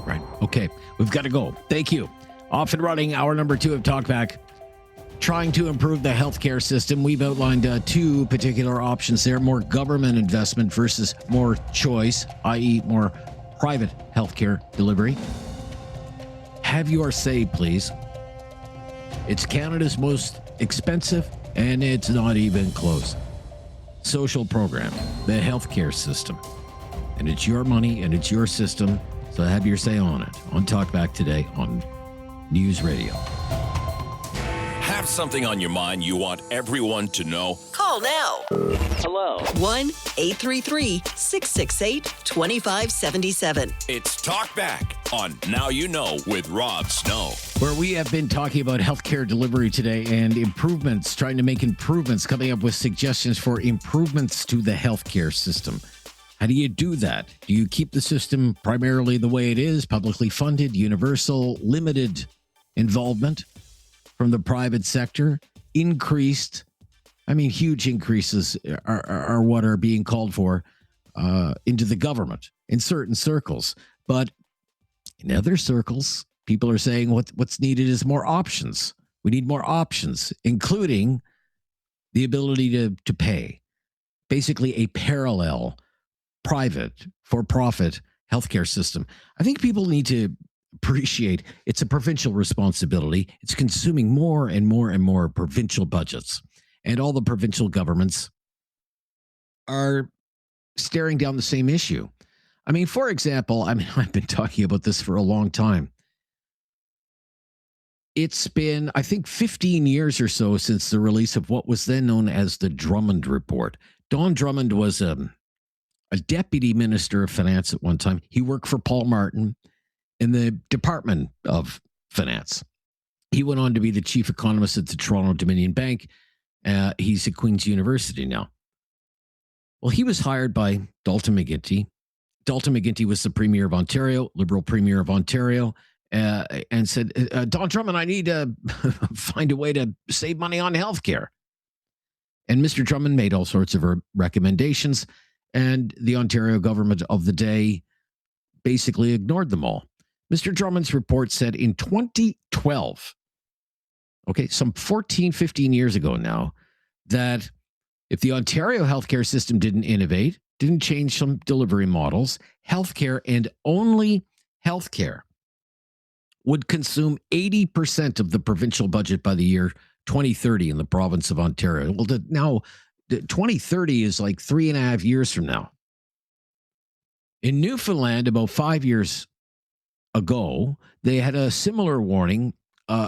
Right. Okay. We've got to go. Thank you. Off and running, hour number 2 of Talkback. Trying to improve the healthcare system. We've outlined 2 particular options there. More government investment versus more choice, i.e. more private healthcare delivery. Have your say, please. It's Canada's most expensive, and it's not even close. Social program, the healthcare system. And it's your money, and it's your system, so have your say on it. On Talkback today on News Radio. Have something on your mind you want everyone to know? Call now. Hello. 1-833-668-2577. It's Talkback on Now You Know with Rob Snow. Where we have been talking about healthcare delivery today and improvements, trying to make improvements, coming up with suggestions for improvements to the healthcare system. How do you do that? Do you keep the system primarily the way it is, publicly funded, universal, limited involvement from the private sector, increased? Huge increases are what are being called for into the government in certain circles. But in other circles, people are saying what's needed is more options. We need more options, including the ability to pay. Basically, a parallel private, for-profit healthcare system. I think people need to appreciate it's a provincial responsibility. It's consuming more and more and more provincial budgets. And all the provincial governments are staring down the same issue. For example, I've been talking about this for a long time. It's been, I think, 15 years or so since the release of what was then known as the Drummond Report. Don Drummond was a deputy minister of finance at one time. He worked for Paul Martin in the Department of Finance. He went on to be the chief economist at the Toronto Dominion Bank. He's at Queen's University now. Well, he was hired by Dalton McGuinty Dalton McGuinty was the Premier of Ontario, Liberal Premier of Ontario, and said, Don Drummond, I need to find a way to save money on healthcare. And Mr. Drummond made all sorts of recommendations, and the Ontario government of the day basically ignored them all. Mr. Drummond's report said in 2012, okay, some 14, 15 years ago now, that if the Ontario healthcare system didn't innovate, didn't change some delivery models, healthcare and only healthcare would consume 80% of the provincial budget by the year 2030 in the province of Ontario. Well, now 2030 is like 3.5 years from now. In Newfoundland, about 5 years ago, they had a similar warning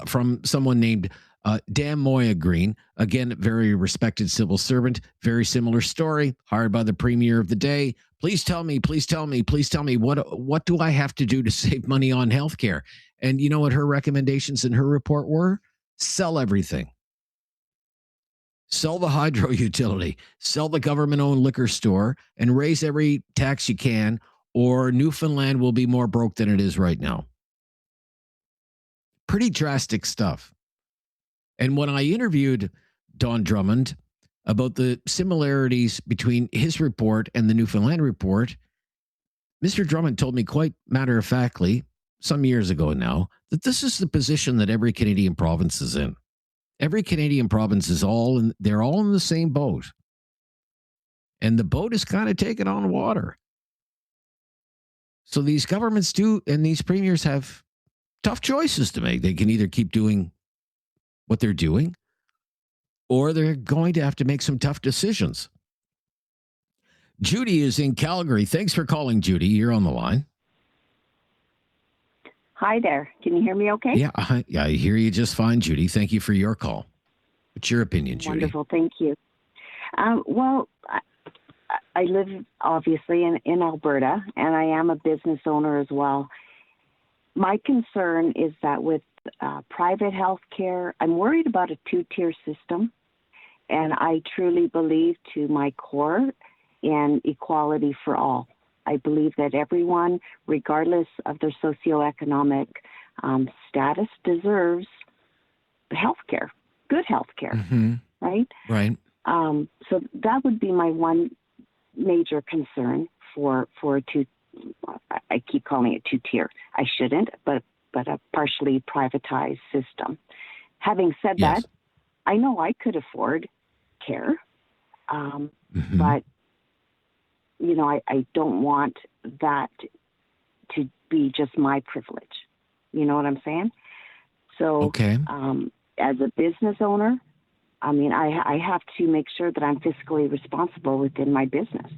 from someone named Dan Moya Green, again, very respected civil servant, very similar story, hired by the Premier of the day. Please tell me, what do I have to do to save money on healthcare? And you know what her recommendations in her report were? Sell everything. Sell the hydro utility, sell the government-owned liquor store, and raise every tax you can, or Newfoundland will be more broke than it is right now. Pretty drastic stuff. And when I interviewed Don Drummond about the similarities between his report and the Newfoundland report, Mr. Drummond told me quite matter-of-factly, some years ago now, that this is the position that every Canadian province is in. Every Canadian province is they're all in the same boat. And the boat is kind of taking on water. So these governments do, and these premiers have tough choices to make. They can either keep doing what they're doing, or they're going to have to make some tough decisions. Judy is in Calgary. Thanks for calling, Judy. You're on the line. Hi there. Can you hear me okay? Yeah, I hear you just fine, Judy. Thank you for your call. What's your opinion, Judy? Wonderful. Thank you. Well, I live, obviously, in Alberta, and I am a business owner as well. My concern is that with private health care, I'm worried about a two-tier system, and I truly believe to my core in equality for all. I believe that everyone, regardless of their socioeconomic status, deserves health care, good health care, right? Right. So that would be my one major concern for a two. I keep calling it two-tier. I shouldn't, but a partially privatized system. Having said that, I know I could afford care, but you know, I don't want that to be just my privilege. You know what I'm saying? So, as a business owner, I mean, I have to make sure that I'm fiscally responsible within my business.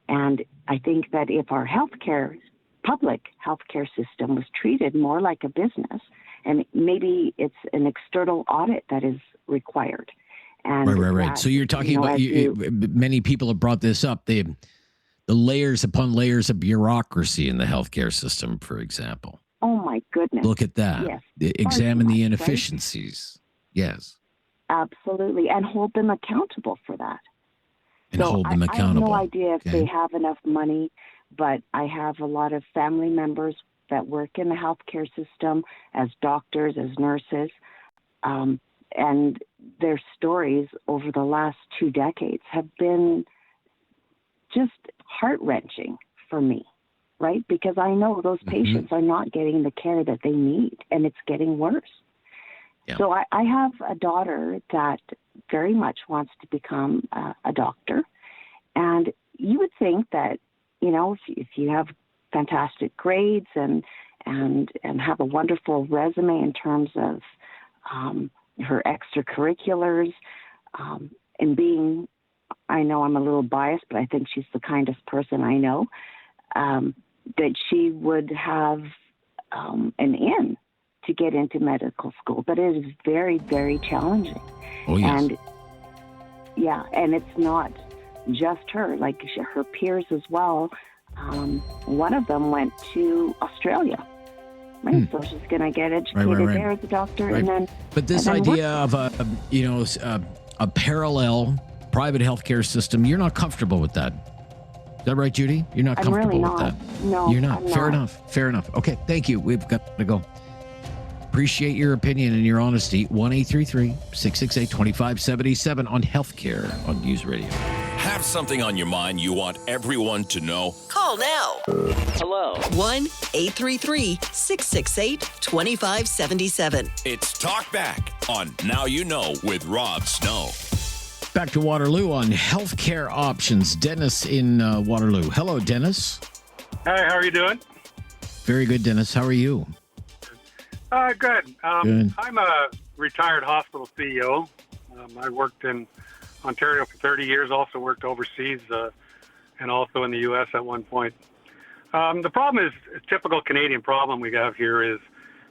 And I think that if our public healthcare system was treated more like a business, and maybe it's an external audit that is required. And right. So you're talking about, many people have brought this up, the layers upon layers of bureaucracy in the healthcare system, for example. Oh, my goodness. Look at that. Yes. Examine the inefficiencies. Right? Yes. Absolutely. And hold them accountable for that. And hold them accountable. I have no idea if they have enough money, but I have a lot of family members that work in the healthcare system as doctors, as nurses, and their stories over the last 2 decades have been just heart-wrenching for me, right? Because I know those patients are not getting the care that they need, and it's getting worse. Yeah. So I have a daughter that very much wants to become a doctor, and you would think that, you know, if you have fantastic grades and have a wonderful resume in terms of her extracurriculars, and being, I know I'm a little biased, but I think she's the kindest person I know, that she would have an in to get into medical school. But it is very, very challenging. Oh, yes. And yeah, and it's not just her, like her peers as well. One of them went to Australia. Right, so she's going to get educated there as a doctor, and then. But this idea of a parallel private healthcare system, you're not comfortable with that. Is that right, Judy? You're not I'm comfortable really with not. that? No, You're not. I'm Fair not. enough. Fair enough. Okay, thank you. We've got to go. Appreciate your opinion and your honesty. 1-833-668-2577 on healthcare on News Radio. Have something on your mind you want everyone to know? Call now. Hello. 1-833-668-2577. It's Talkback on Now You Know with Rob Snow. Back to Waterloo on healthcare options. Dennis in Waterloo. Hello, Dennis. Hi, how are you doing? Very good, Dennis. How are you? Good. Good. I'm a retired hospital CEO. I worked in Ontario for 30 years, also worked overseas and also in the U.S. at one point. The problem is, a typical Canadian problem we have here is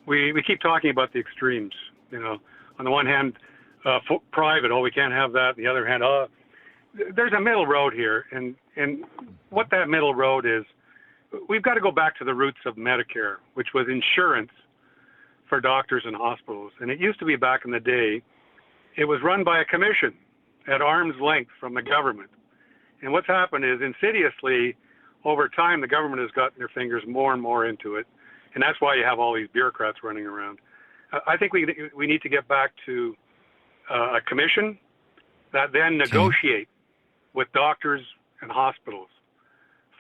we keep talking about the extremes. You know, on the one hand, private, we can't have that. On the other hand, there's a middle road here. And what that middle road is, we've got to go back to the roots of Medicare, which was insurance for doctors and hospitals. And it used to be back in the day, it was run by a commission at arm's length from the government. And what's happened is, insidiously, over time, the government has gotten their fingers more and more into it. And that's why you have all these bureaucrats running around. I think we need to get back to a commission that then negotiate with doctors and hospitals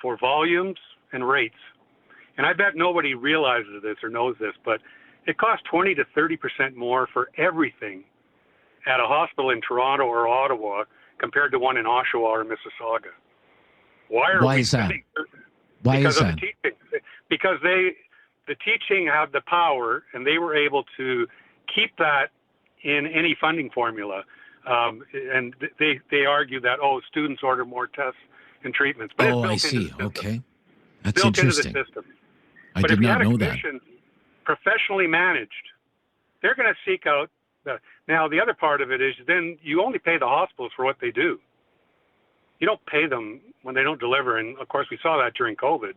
for volumes and rates. And I bet nobody realizes this or knows this, but it costs 20 to 30% more for everything at a hospital in Toronto or Ottawa compared to one in Oshawa or Mississauga. Why is that? Because of the teaching. Because the teaching had the power, and they were able to keep that in any funding formula. And they argue that, students order more tests and treatments. But I see. Okay. That's built interesting. Into the system. I But did if you not had a know that. commission professionally managed, they're going to seek out now, the other part of it is then you only pay the hospitals for what they do. You don't pay them when they don't deliver. And, of course, we saw that during COVID.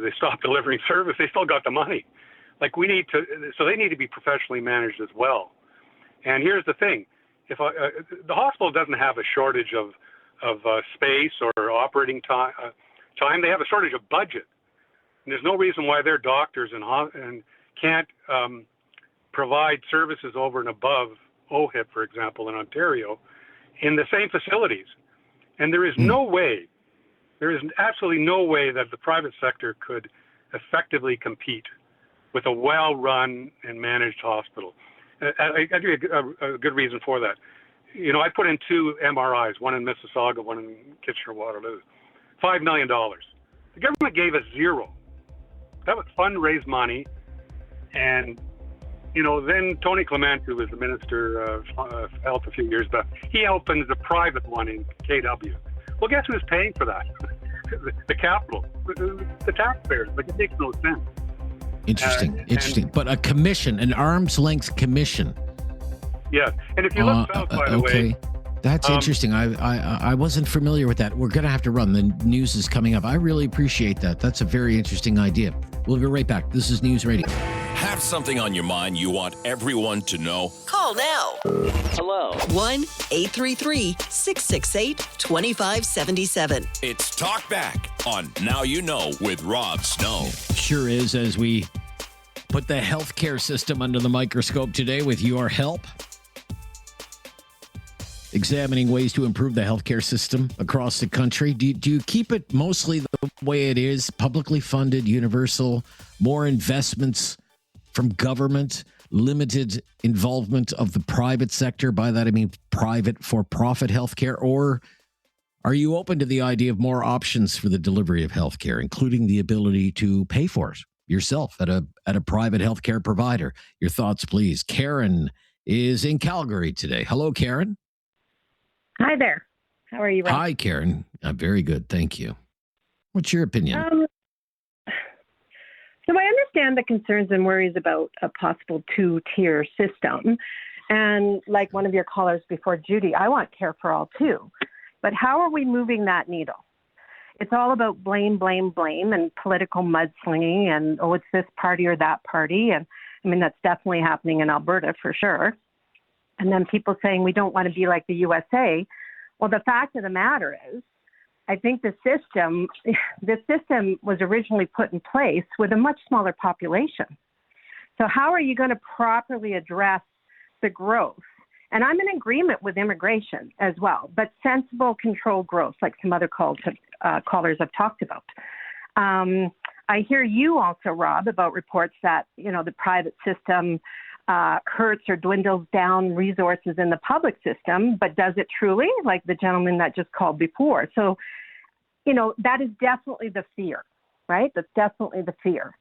They stopped delivering service. They still got the money. So they need to be professionally managed as well. And here's the thing. If the hospital doesn't have a shortage of space or operating time, they have a shortage of budget. And there's no reason why their doctors and can't provide services over and above OHIP, for example, in Ontario, in the same facilities. And there is absolutely no way that the private sector could effectively compete with a well-run and managed hospital. I give you a good reason for that. You know, I put in 2 MRIs, one in Mississauga, one in Kitchener-Waterloo, $5 million. The government gave us zero. That was fundraised money. And, you know, then Tony Clement, who was the Minister of Health a few years back, he opened the private one in KW. Well, guess who's paying for that? The capital, the taxpayers. Like, it makes no sense. Interesting. But a commission, an arm's length commission. Yeah, and if you look south, by the way. That's interesting. I wasn't familiar with that. We're going to have to run. The news is coming up. I really appreciate that. That's a very interesting idea. We'll be right back. This is News Radio. Have something on your mind you want everyone to know? Call now. Hello. 1-833-668-2577. It's Talkback on Now You Know with Rob Snow. Sure is, as we put the healthcare system under the microscope today with your help. Examining ways to improve the healthcare system across the country. Do you keep it mostly the way it is, publicly funded, universal, more investments from government, limited involvement of the private sector? By that, I mean private for-profit healthcare. Or are you open to the idea of more options for the delivery of healthcare, including the ability to pay for it yourself at a private healthcare provider? Your thoughts, please. Karen is in Calgary today. Hello, Karen. Hi there. How are you, Rob? Hi, Karen. I'm very good. Thank you. What's your opinion? So I understand the concerns and worries about a possible 2-tier system. And like one of your callers before, Judy, I want care for all too. But how are we moving that needle? It's all about blame, and political mudslinging and, it's this party or that party. And I mean, that's definitely happening in Alberta for sure. And then people saying we don't want to be like the USA. Well, the fact of the matter is, I think the system was originally put in place with a much smaller population. So how are you going to properly address the growth? And I'm in agreement with immigration as well, but sensible, controlled growth, like some other callers have talked about. I hear you also, Rob, about reports that, the private system hurts or dwindles down resources in the public system, but does it truly, like the gentleman that just called before? So, that is definitely the fear, right? That's definitely the fear.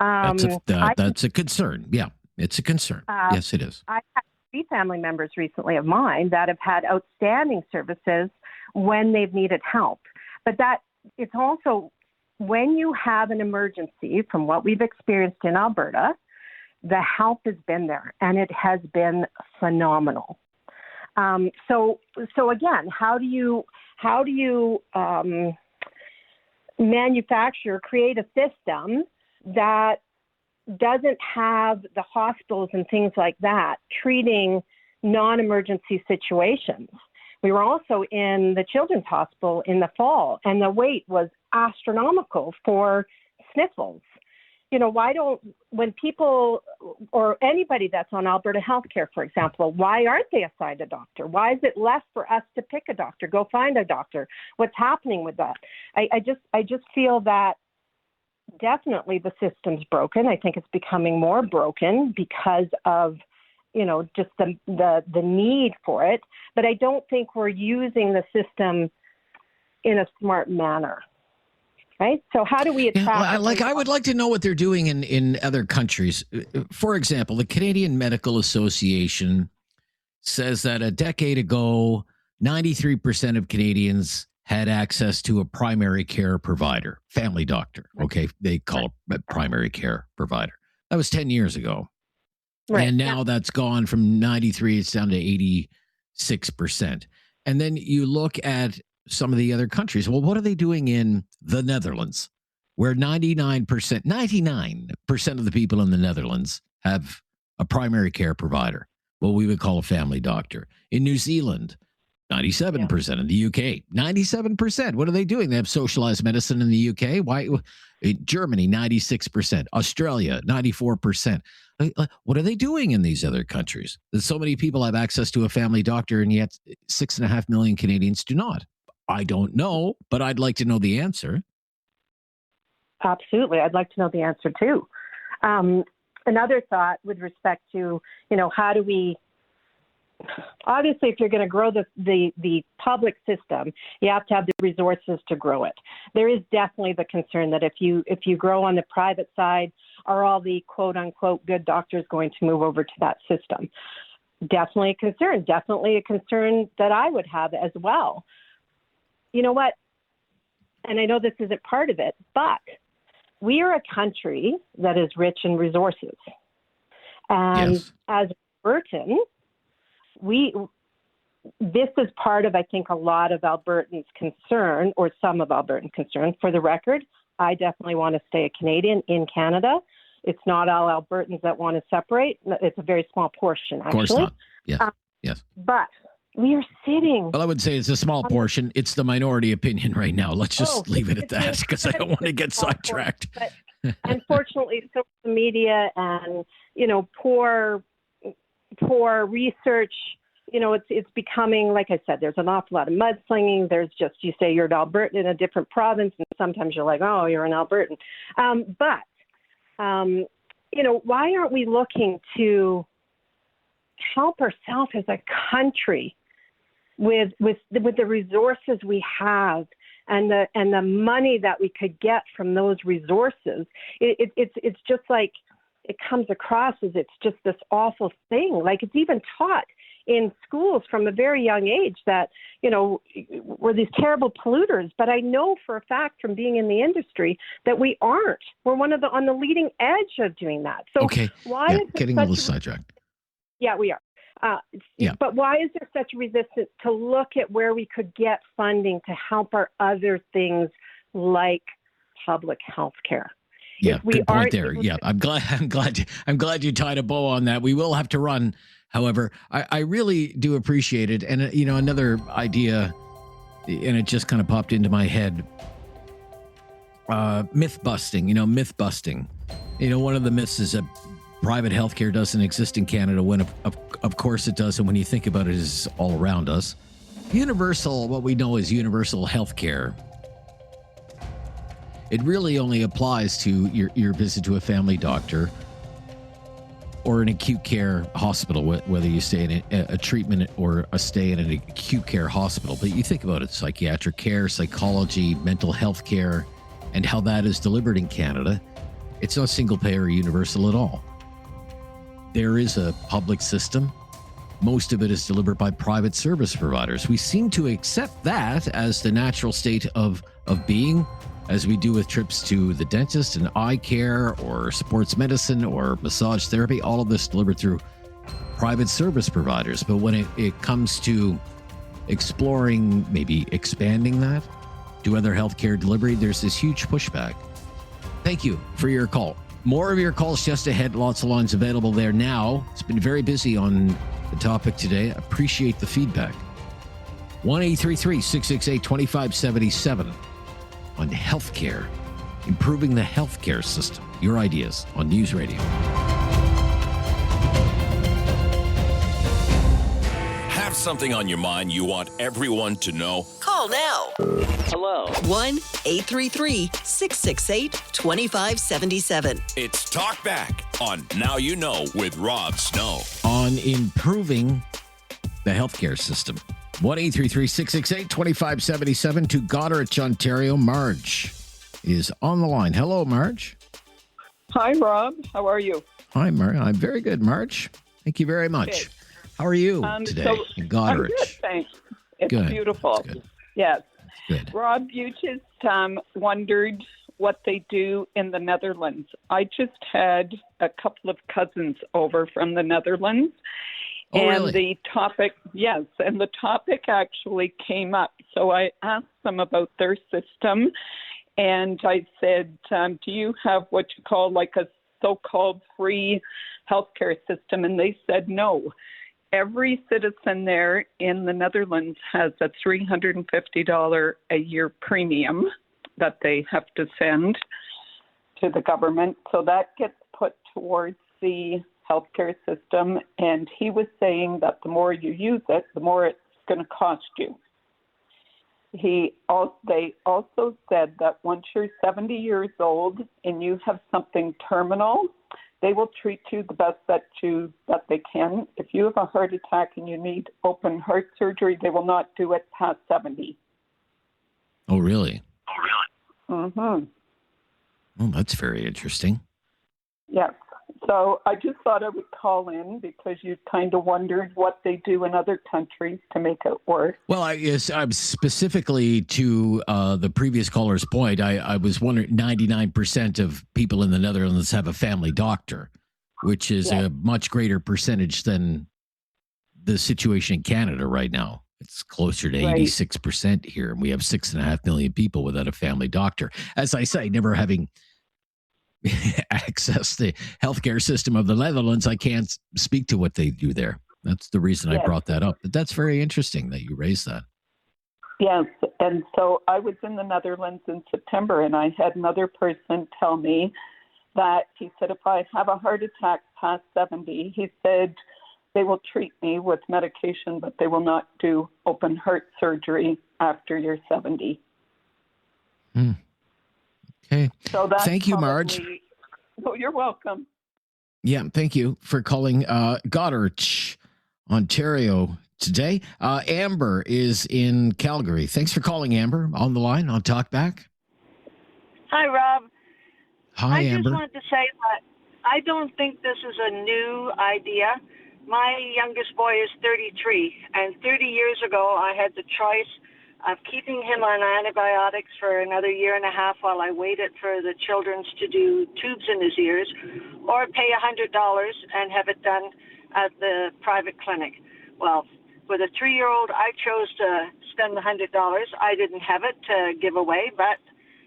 That's a concern. Yeah, it's a concern. Yes, it is. I had 3 family members recently of mine that have had outstanding services when they've needed help. But it's also when you have an emergency, from what we've experienced in Alberta, the help has been there, and it has been phenomenal. So again, how do you create a system that doesn't have the hospitals and things like that treating non-emergency situations? We were also in the Children's Hospital in the fall, and the wait was astronomical for sniffles. When people or anybody that's on Alberta Healthcare, for example, why aren't they assigned a doctor? Why is it left for us to pick a doctor, go find a doctor? What's happening with that? I just feel that definitely the system's broken. I think it's becoming more broken because of, just the need for it. But I don't think we're using the system in a smart manner. Right. So how do we attract? I would like to know what they're doing in other countries. For example, the Canadian Medical Association says that a decade ago, 93% of Canadians had access to a primary care provider, family doctor. Okay. They call it a primary care provider. That was 10 years ago. Right. And now that's gone from 93, it's down to 86%. And then you look at some of the other countries. Well, what are they doing in the Netherlands, where 99% of the people in the Netherlands have a primary care provider, what we would call a family doctor? In New Zealand, 97%. In the UK, 97%. What are they doing? They have socialized medicine in the UK. Why? In Germany, 96%. Australia, 94%. What are they doing in these other countries? That so many people have access to a family doctor, and yet 6.5 million Canadians do not. I don't know, but I'd like to know the answer. Absolutely. I'd like to know the answer too. Another thought with respect to, how do we, obviously, if you're going to grow the public system, you have to have the resources to grow it. There is definitely the concern that if you grow on the private side, are all the quote unquote good doctors going to move over to that system? Definitely a concern that I would have as well. You know what? And I know this isn't part of it, but we are a country that is rich in resources. And yes, as Albertan, this is part of, I think, a lot of Albertans' concern, or some of Albertans' concern. For the record, I definitely want to stay a Canadian in Canada. It's not all Albertans that want to separate. It's a very small portion, actually. Of course not. Yes. Yes. But we are sitting. Well, I would say it's a small portion. It's the minority opinion right now. Let's just leave it at that, because I don't want to get sidetracked. But unfortunately, social media and, poor research, it's becoming, like I said, there's an awful lot of mudslinging. There's just, you say you're an Albertan in a different province, and sometimes you're like, oh, you're an Albertan. But why aren't we looking to help ourselves as a country with the resources we have and the money that we could get from those resources? It's just like, it comes across as it's just this awful thing. Like, it's even taught in schools from a very young age that, we're these terrible polluters. But I know for a fact from being in the industry that we aren't. We're on the leading edge of doing that. So why is getting a little sidetracked? Yeah, we are. But why is there such resistance to look at where we could get funding to help our other things like public health care? Yeah, good point there. Yeah, I'm glad you tied a bow on that. We will have to run. However, I really do appreciate it. And, another idea and it just kind of popped into my head. Myth busting, myth busting. One of the myths is that private healthcare doesn't exist in Canada when, of course, it does. And when you think about it, it's all around us. What we know is universal healthcare. It really only applies to your visit to a family doctor or an acute care hospital, whether you stay in a treatment or a stay in an acute care hospital. But you think about it, psychiatric care, psychology, mental health care, and how that is delivered in Canada, it's not single payer or universal at all. There is a public system. Most of it is delivered by private service providers. We seem to accept that as the natural state of being, as we do with trips to the dentist and eye care or sports medicine or massage therapy, all of this delivered through private service providers. But when it comes to exploring, maybe expanding that to other healthcare delivery, there's this huge pushback. Thank you for your call. More of your calls just ahead. Lots of lines available there now. It's been very busy on the topic today. Appreciate the feedback. 1-833-668-2577 on healthcare, improving the healthcare system. Your ideas on News Radio. Have something on your mind you want everyone to know? Call now. Hello. 1-833-668-2577. It's Talkback on Now You Know with Rob Snow. On improving the healthcare system. 1-833-668-2577 to Goderich, Ontario. Marge is on the line. Hello, Marge. Hi, Rob. How are you? Hi, Marge. I'm very good, Marge. Thank you very much. Okay. How are you today in Goderich? I'm good, thanks. It's good. beautiful. Good. Yes. Good. Rob, you just wondered what they do in the Netherlands. I just had a couple of cousins over from the Netherlands. Oh, and really? the topic actually came up. So I asked them about their system, and I said, do you have what you call like a so-called free healthcare system? And they said no. Every citizen there in the Netherlands has a $350 a year premium that they have to send to the government. So that gets put towards the healthcare system. And he was saying that the more you use it, the more it's going to cost you. They also said that once you're 70 years old and you have something terminal, they will treat you the best that they can. If you have a heart attack and you need open heart surgery, they will not do it past 70. Oh, really? Mm-hmm. Oh, that's very interesting. Yes. So I just thought I would call in because you kind of wondered what they do in other countries to make it work. Well, I'm specifically to the previous caller's point. I was wondering, 99% of people in the Netherlands have a family doctor, which is a much greater percentage than the situation in Canada right now. It's closer to 86% here, and we have 6.5 million people without a family doctor. As I say, never having access the healthcare system of the Netherlands, I can't speak to what they do there. That's the reason I brought that up. But that's very interesting that you raised that. Yes, and so I was in the Netherlands in September, and I had another person tell me that he said if I have a heart attack past 70, he said they will treat me with medication, but they will not do open heart surgery after you're 70. Okay. So that's thank you, Marge. Oh, you're welcome. Yeah, thank you for calling Goderich, Ontario today. Amber is in Calgary. Thanks for calling, Amber, on the line on Talkback. Hi, Rob. Hi, Amber. I just wanted to say that I don't think this is a new idea. My youngest boy is 33, and 30 years ago I had the choice of keeping him on antibiotics for another year and a half while I waited for the children's to do tubes in his ears, or pay $100 and have it done at the private clinic. Well, with a 3-year-old, I chose to spend the $100. I didn't have it to give away, but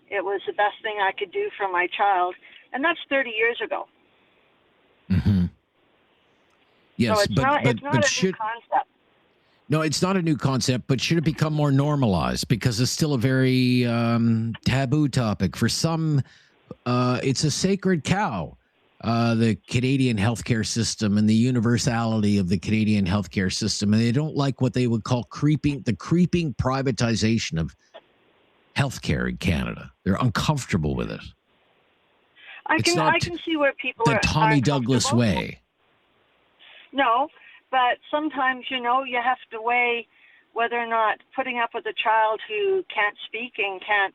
it was the best thing I could do for my child, and that's 30 years ago. Mm-hmm. Yes, so it's not a new concept. No, it's not a new concept, but should it become more normalized? Because it's still a very taboo topic. For some, it's a sacred cow, the Canadian healthcare system and the universality of the Canadian healthcare system. And they don't like what they would call the creeping privatization of healthcare in Canada. They're uncomfortable with it. I can see where people the are Tommy Douglas way. No, but sometimes, you have to weigh whether or not putting up with a child who can't speak and can't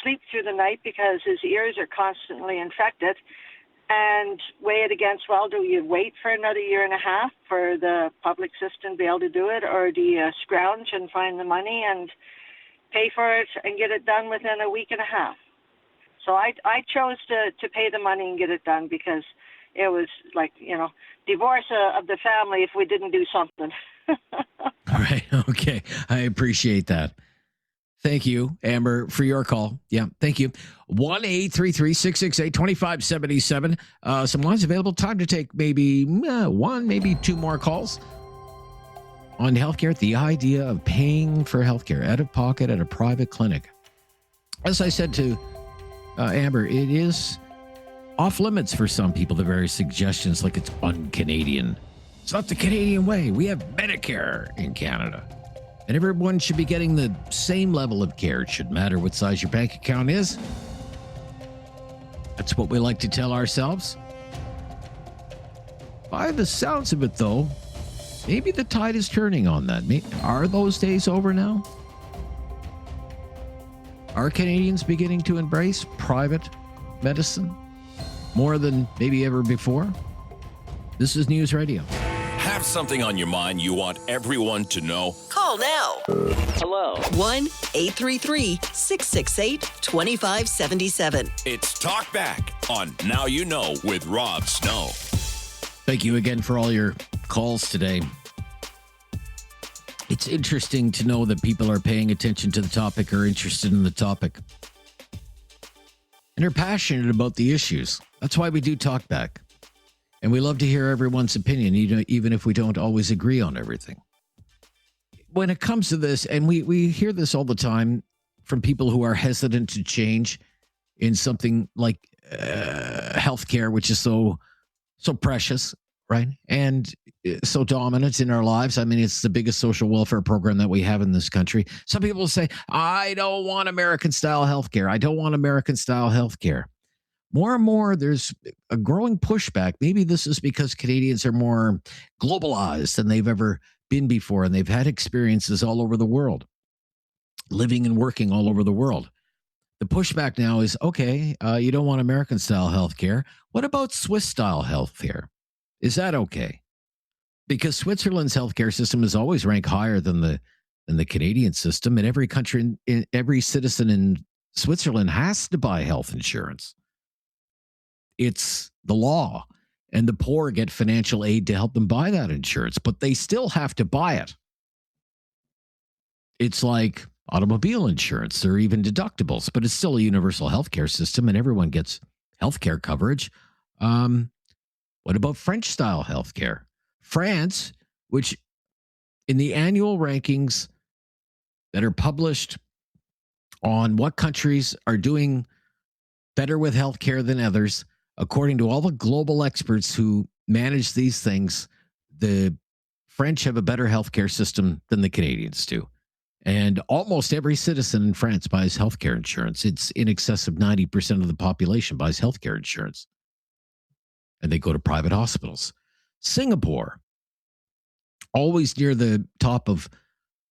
sleep through the night because his ears are constantly infected, and weigh it against, well, do you wait for another year and a half for the public system to be able to do it, or do you scrounge and find the money and pay for it and get it done within a week and a half? So I chose to pay the money and get it done because it was like, divorce of the family if we didn't do something. All right. Okay. I appreciate that. Thank you, Amber, for your call. Yeah, thank you. 1-833-668-2577. Some lines available. Time to take maybe one, maybe two more calls on healthcare. The idea of paying for healthcare out of pocket at a private clinic. As I said to Amber, it is off limits for some people, the various suggestions, like it's un-Canadian. It's not the Canadian way. We have Medicare in Canada. And everyone should be getting the same level of care. It shouldn't matter what size your bank account is. That's what we like to tell ourselves. By the sounds of it, though, maybe the tide is turning on that. Are those days over now? Are Canadians beginning to embrace private medicine more than maybe ever before? This is News Radio. Have something on your mind you want everyone to know? Call now. Hello. 1-833-668-2577. It's Talkback on Now You Know with Rob Snow. Thank you again for all your calls today. It's interesting to know that people are paying attention to the topic or interested in the topic. And are passionate about the issues. That's why we do Talkback. And we love to hear everyone's opinion, even if we don't always agree on everything. When it comes to this, and we hear this all the time from people who are hesitant to change in something like healthcare, which is so precious, right? And so dominant in our lives. I mean, it's the biggest social welfare program that we have in this country. Some people say, I don't want American-style healthcare. I don't want American-style healthcare. More and more, there's a growing pushback. Maybe this is because Canadians are more globalized than they've ever been before, and they've had experiences all over the world, living and working all over the world. The pushback now is, okay, you don't want American-style healthcare. What about Swiss-style healthcare? Is that okay? Because Switzerland's healthcare system is always ranked higher than the Canadian system, and every country, every citizen in Switzerland has to buy health insurance. It's the law, and the poor get financial aid to help them buy that insurance, but they still have to buy it. It's like automobile insurance or even deductibles, but it's still a universal healthcare system, and everyone gets healthcare coverage. What about French-style healthcare? France, which in the annual rankings that are published on what countries are doing better with healthcare than others, according to all the global experts who manage these things, the French have a better healthcare system than the Canadians do. And almost every citizen in France buys healthcare insurance. It's in excess of 90% of the population buys healthcare insurance. And they go to private hospitals. Singapore, always near the top of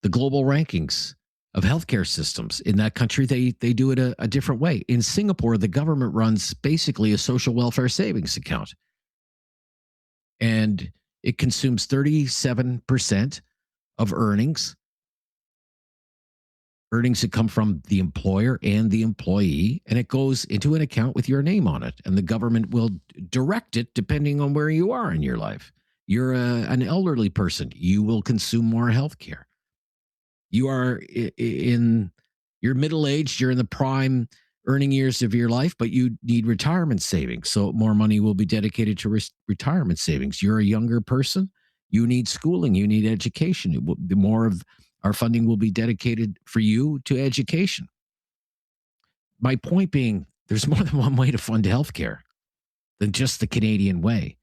the global rankings of healthcare systems. In that country, they do it a different way. In Singapore, the government runs basically a social welfare savings account. And it consumes 37% of earnings that come from the employer and the employee, and it goes into an account with your name on it. And the government will direct it depending on where you are in your life. You're an elderly person, you will consume more healthcare. You are you're middle-aged, you're in the prime earning years of your life, but you need retirement savings. So more money will be dedicated to retirement savings. You're a younger person, You need schooling. You need education. The more of our funding will be dedicated for you to education. My point being, there's more than one way to fund healthcare than just the Canadian way.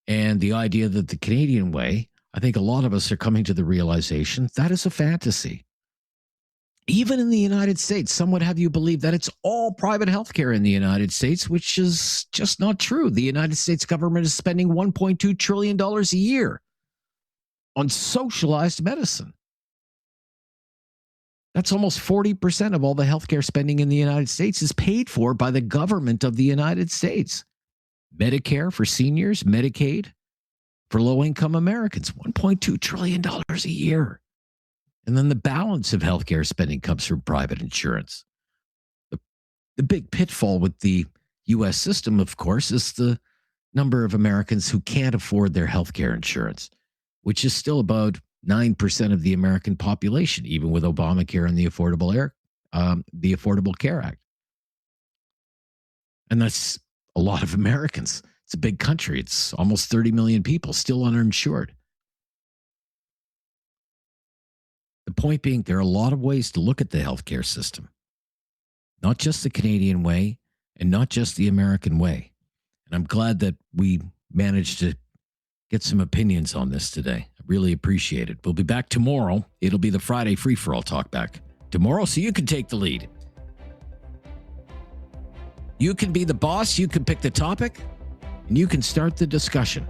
And the idea that the Canadian way, I think a lot of us are coming to the realization that is a fantasy. Even in the United States, some would have you believe that it's all private healthcare in the United States, which is just not true. The United States government is spending $1.2 trillion a year on socialized medicine. That's almost 40% of all the healthcare spending in the United States is paid for by the government of the United States. Medicare for seniors, Medicaid for low-income Americans, $1.2 trillion a year. And then the balance of healthcare spending comes from private insurance. The big pitfall with the U.S. system, of course, is the number of Americans who can't afford their healthcare insurance, which is still about 9% of the American population, even with Obamacare and the Affordable Care Act. And that's a lot of Americans. It's a big country. It's almost 30 million people still uninsured. The point being, there are a lot of ways to look at the healthcare system, not just the Canadian way and not just the American way. And I'm glad that we managed to get some opinions on this today. I really appreciate it. We'll be back tomorrow. It'll be the Friday free-for-all talkback tomorrow, so you can take the lead. You can be the boss. You can pick the topic, and you can start the discussion.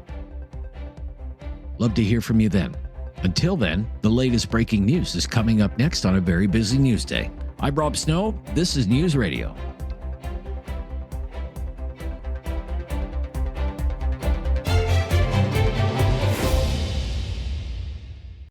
Love to hear from you then. Until then, the latest breaking news is coming up next on a very busy news day. I'm Rob Snow. This is News Radio.